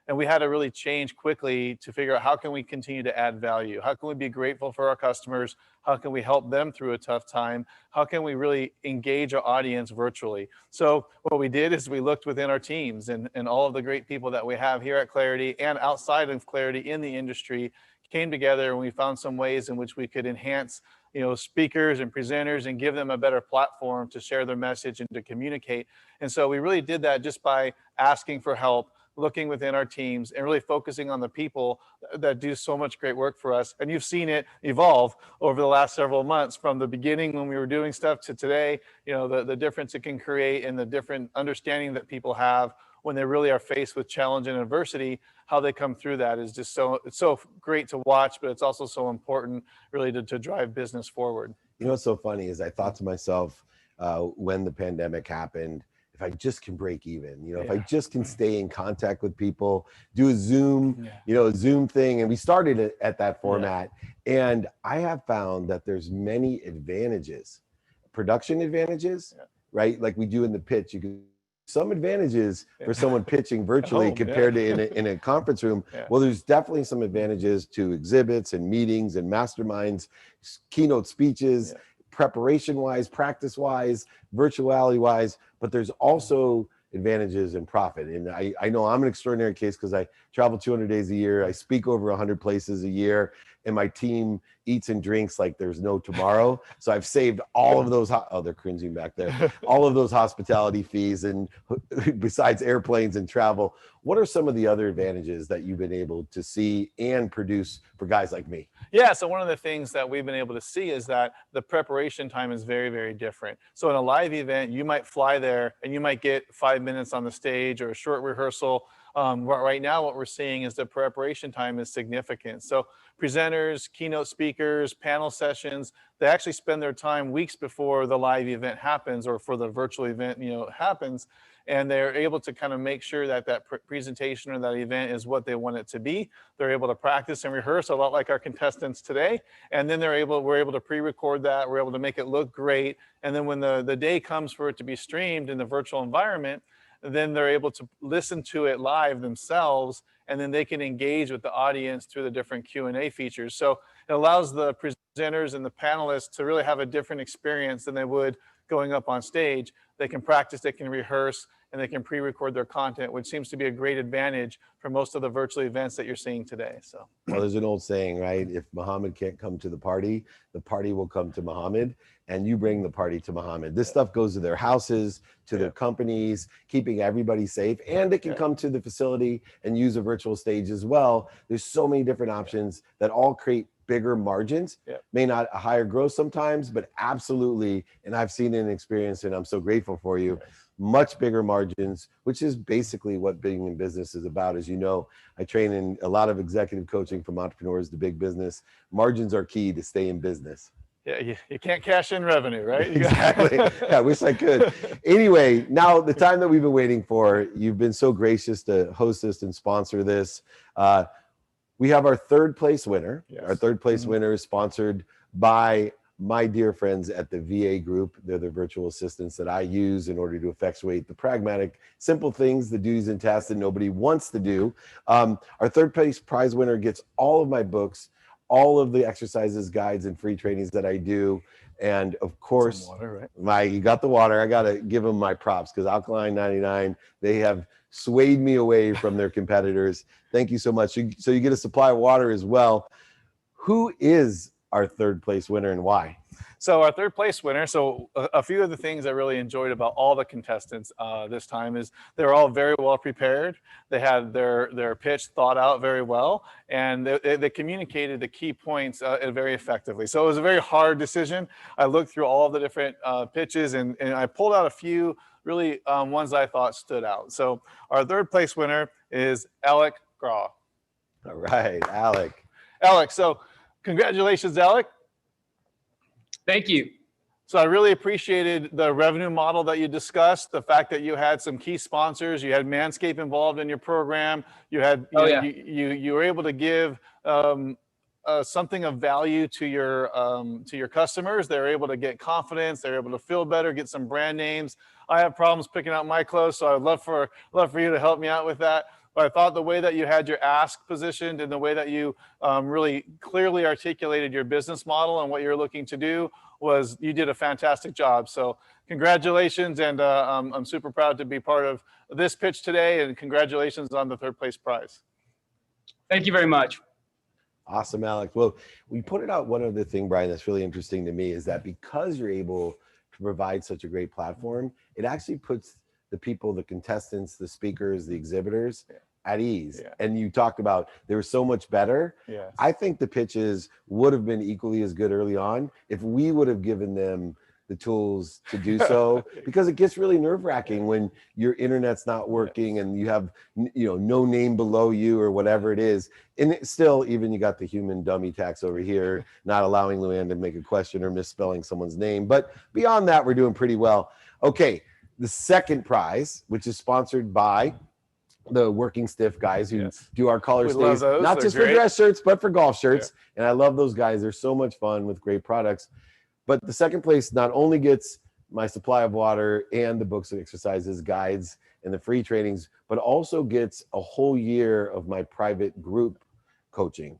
And we had to really change quickly to figure out how can we continue to add value? How can we be grateful for our customers? How can we help them through a tough time? How can we really engage our audience virtually? So what we did is we looked within our teams and all of the great people that we have here at Clarity and outside of Clarity in the industry came together, and we found some ways in which we could enhance speakers and presenters and give them a better platform to share their message and to communicate. And so we really did that just by asking for help, looking within our teams, and really focusing on the people that do so much great work for us. And you've seen it evolve over the last several months, from the beginning when we were doing stuff to today, the difference it can create and the different understanding that people have when they really are faced with challenge and adversity. How they come through that is just it's so great to watch, but it's also so important really to drive business forward. What's so funny is I thought to myself when the pandemic happened, if I just can break even, if I just can stay in contact with people, do a Zoom, a Zoom thing. And we started it at that format. And I have found that there's many advantages, production advantages, right? Like we do in the pitch, some advantages for someone pitching virtually compared to in a conference room. Well, there's definitely some advantages to exhibits and meetings and masterminds, keynote speeches, preparation-wise, practice-wise, virtuality-wise, but there's also advantages in profit. And I know I'm an extraordinary case because I travel 200 days a year. I speak over 100 places a year, and my team eats and drinks like there's no tomorrow. So I've saved all of those, they're cringing back there, all of those hospitality fees, and besides airplanes and travel. What are some of the other advantages that you've been able to see and produce for guys like me? Yeah, so one of the things that we've been able to see is that the preparation time is very, very different. So in a live event, you might fly there and you might get 5 minutes on the stage or a short rehearsal. Right now, what we're seeing is the preparation time is significant. So presenters, keynote speakers, panel sessions, they actually spend their time weeks before the live event happens or for the virtual event happens. And they're able to kind of make sure that presentation or that event is what they want it to be. They're able to practice and rehearse a lot like our contestants today. And then we're able to pre-record that. We're able to make it look great. And then when the day comes for it to be streamed in the virtual environment, then they're able to listen to it live themselves, and then they can engage with the audience through the different Q&A features. So it allows the presenters and the panelists to really have a different experience than they would going up on stage. They can practice, they can rehearse, and they can pre-record their content, which seems to be a great advantage for most of the virtual events that you're seeing today. So, well, there's an old saying, right? If Muhammad can't come to the party will come to Muhammad, and you bring the party to Muhammad. This stuff goes to their houses, to their companies, keeping everybody safe, and it can come to the facility and use a virtual stage as well. There's so many different options that all create bigger margins, may not a higher growth sometimes, but absolutely, and I've seen it and experienced it, and I'm so grateful for you, much bigger margins, which is basically what being in business is about. As you know, I train in a lot of executive coaching from entrepreneurs to big business. Margins are key to stay in business. Yeah, you can't cash in revenue, right? Exactly. I wish I could. Anyway, now the time that we've been waiting for, you've been so gracious to host this and sponsor this. We have our third place winner. Our third place winner is sponsored by my dear friends at the VA Group. They're the virtual assistants that I use in order to effectuate the pragmatic, simple things, the duties and tasks that nobody wants to do. Our third place prize winner gets all of my books, all of the exercises, guides, and free trainings that I do. And of course, some water, right? You got the water. I got to give them my props because Alkaline 99, they have swayed me away from their competitors. Thank you so much. So you get a supply of water as well. Who is our third place winner and why? So our third place winner, so a few of the things I really enjoyed about all the contestants this time is they were all very well prepared. They had their pitch thought out very well, and they communicated the key points very effectively. So it was a very hard decision. I looked through all the different pitches and I pulled out a few really ones I thought stood out. So our third place winner is Alec Craw. All right, Alec. Alec, so congratulations, Alec. Thank you. So I really appreciated the revenue model that you discussed, the fact that you had some key sponsors, you had Manscaped involved in your program, you had, you were able to give something of value to your customers. They're able to get confidence, they're able to feel better, get some brand names. I have problems picking out my clothes, so I'd love for you to help me out with that. But I thought the way that you had your ask positioned and the way that you really clearly articulated your business model and what you're looking to do was you did a fantastic job. So congratulations, and I'm super proud to be part of this pitch today, and congratulations on the third place prize. Thank you very much. Awesome, Alex. Well, we pointed out one other thing, Brian, that's really interesting to me is that because you're able to provide such a great platform, it actually puts the people, the contestants, the speakers, the exhibitors at ease. Yeah. And you talked about they were so much better. Yes. I think the pitches would have been equally as good early on if we would have given them the tools to do so, because it gets really nerve-wracking when your internet's not working and you have, no name below you or whatever it is. And it still, even you got the human dummy tax over here, not allowing Luanne to make a question or misspelling someone's name. But beyond that, we're doing pretty well. Okay, the second prize, which is sponsored by the Working Stiff guys who do our collar stays, not just for dress shirts, but for golf shirts. Yeah. And I love those guys. They're so much fun with great products. But the second place not only gets my supply of water and the books and exercises, guides, and the free trainings, but also gets a whole year of my private group coaching,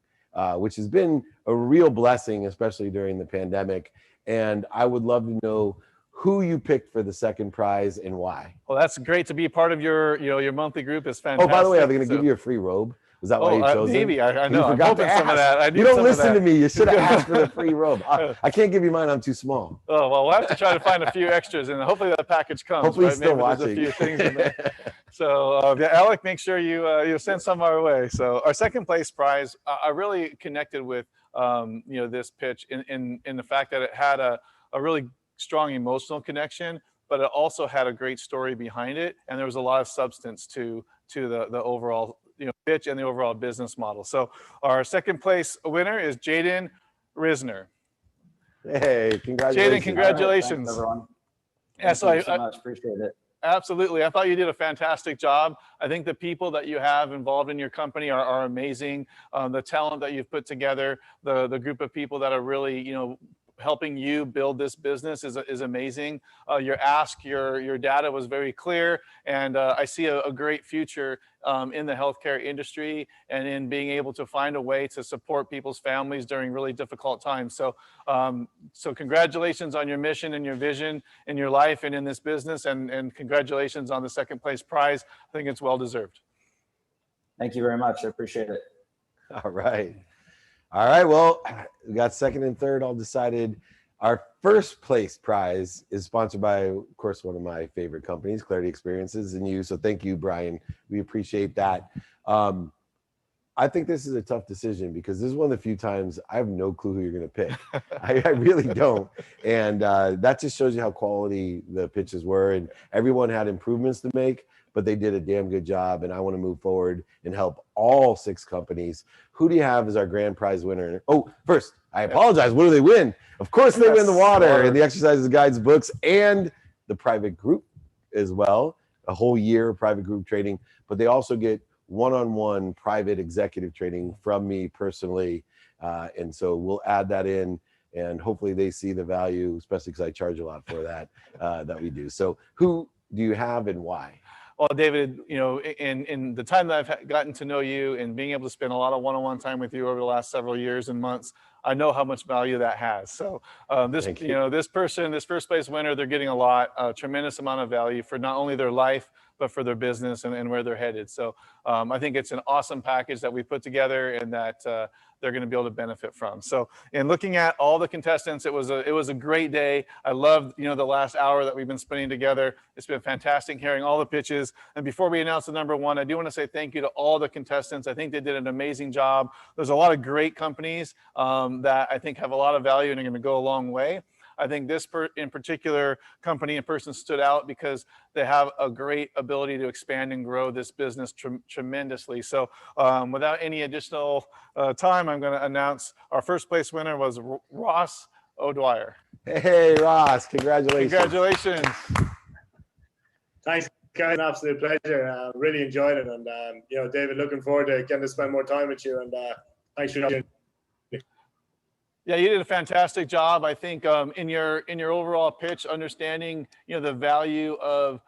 which has been a real blessing, especially during the pandemic. And I would love to know who you picked for the second prize and why. Well, that's great to be part of your monthly group. Is fantastic. Oh, by the way, I'm going to give you a free robe. Was that why you chose maybe. it? I know. I'm hoping some of that. You don't listen to me. You should have asked for the free robe. I can't give you mine. I'm too small. Oh, well, we'll have to try to find a few extras, and hopefully that package comes. Hopefully he's still maybe watching. There's a few things in there. So, Alec, make sure you send some our way. So our second place prize, I really connected with, this pitch in the fact that it had a really strong emotional connection, but it also had a great story behind it, and there was a lot of substance to the overall pitch and the overall business model. So our second place winner is Jaden Rizner. Hey, congratulations. Jaden, congratulations. Right, thanks, everyone. Thank you so much. Appreciate it. Absolutely. I thought you did a fantastic job. I think the people that you have involved in your company are amazing. The talent that you've put together, the group of people that are really, helping you build this business is amazing. Your ask, your data was very clear, and I see a great future in the healthcare industry and in being able to find a way to support people's families during really difficult times. So, so congratulations on your mission and your vision in your life and in this business, and congratulations on the second place prize. I think it's well deserved. Thank you very much. I appreciate it. All right. All right, well, we got second and third all decided. Our first place prize is sponsored by, of course, one of my favorite companies, Clarity Experiences, and you. So thank you, Brian. We appreciate that. I think this is a tough decision because this is one of the few times I have no clue who you're going to pick. I really don't. And that just shows you how quality the pitches were. And everyone had improvements to make, but they did a damn good job. And I want to move forward and help all 6 companies. Who do you have as our grand prize winner? Oh, first, I apologize. What do they win? Of course, they win the water and the exercises, guides, books, and the private group as well. A whole year of private group training, but they also get one-on-one private executive training from me personally. And so we'll add that in, and hopefully they see the value, especially because I charge a lot for that, that we do. So who do you have and why? Well, David, in the time that I've gotten to know you and being able to spend a lot of one-on-one time with you over the last several years and months, I know how much value that has. So this person, this first place winner, they're getting a tremendous amount of value for not only their life, but for their business and where they're headed. So I think it's an awesome package that we put together and that they're going to be able to benefit from. So in looking at all the contestants, it was a great day. I loved, the last hour that we've been spending together. It's been fantastic hearing all the pitches. And before we announce the number one, I do want to say thank you to all the contestants. I think they did an amazing job. There's a lot of great companies that I think have a lot of value and are going to go a long way. I think this in particular company and person stood out because they have a great ability to expand and grow this business tremendously. So without any additional time, I'm going to announce our first place winner was Ross O'Dwyer. Hey, Ross, congratulations. Congratulations. Thanks, guys. An absolute pleasure. Really enjoyed it. And, you know, David, looking forward to getting to spend more time with you. And thanks for joining. Yeah, you did a fantastic job. I think in your overall pitch, understanding, you know, the value of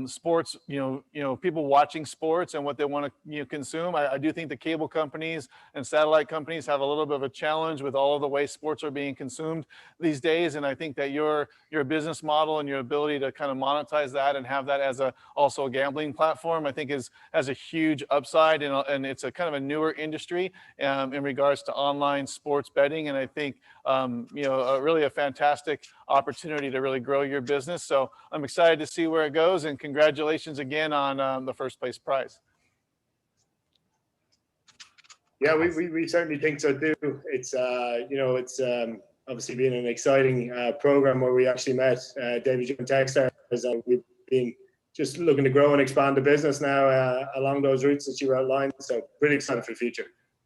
sports, you know, people watching sports and what they want to, you know, consume. I do think the cable companies and satellite companies have a little bit of a challenge with all of the way sports are being consumed these days. And I think that your business model and your ability to kind of monetize that and have that as also a gambling platform, I think has a huge upside, and it's a kind of a newer industry in regards to online sports betting. And I think, you know, really a fantastic opportunity to really grow your business. So I'm excited to see where it goes. And congratulations again on the first place prize. Yeah, we certainly think so too. It's you know, it's obviously been an exciting program where we actually met David Jones Techstars. We've been just looking to grow and expand the business now along those routes that you outlined. So pretty excited for the future.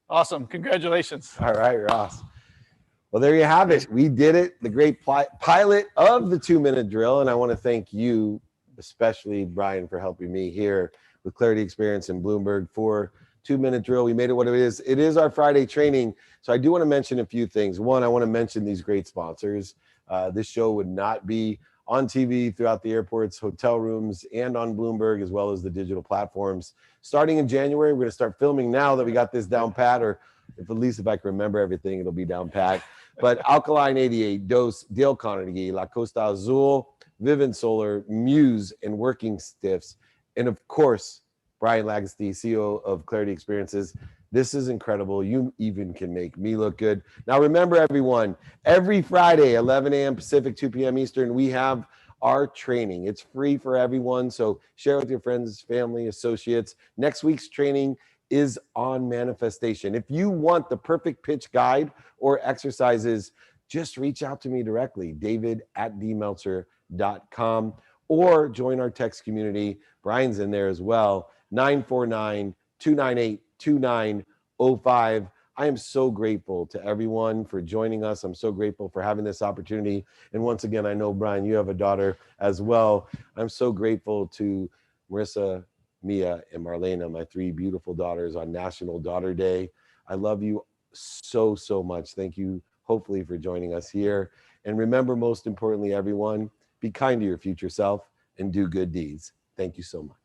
Awesome. Congratulations. All right, Ross. Well, there you have it. We did it. The great pilot of the 2-minute drill. And I want to thank you, especially Brian, for helping me here with Clarity Experience in Bloomberg for 2-minute drill. We made it what it is. It is our Friday training. So I do want to mention a few things. One, I want to mention these great sponsors. This show would not be on TV throughout the airports, hotel rooms, and on Bloomberg, as well as the digital platforms. Starting in January, we're going to start filming now that we got this down pat, or if at least if I can remember everything, it'll be down pat. But Alkaline 88, Dose, Dale Carnegie, La Costa Azul, Vivint Solar, Muse, and Working Stiffs. And of course, Brian Lagosty, CEO of Clarity Experiences. This is incredible. You even can make me look good. Now, remember, everyone, every Friday, 11 a.m. Pacific, 2 p.m. Eastern, we have our training. It's free for everyone. So share with your friends, family, associates. Next week's training is on manifestation. If you want the perfect pitch guide or exercises, just reach out to me directly, david@dmeltzer.com, or join our text community. Brian's in there as well, 949-298-2905. I am so grateful to everyone for joining us. I'm so grateful for having this opportunity. And once again, I know, Brian, you have a daughter as well. I'm so grateful to Marissa, Mia, and Marlena, my 3 beautiful daughters, on National Daughter Day. I love you so, so much. Thank you, hopefully, for joining us here. And remember, most importantly, everyone, be kind to your future self and do good deeds. Thank you so much.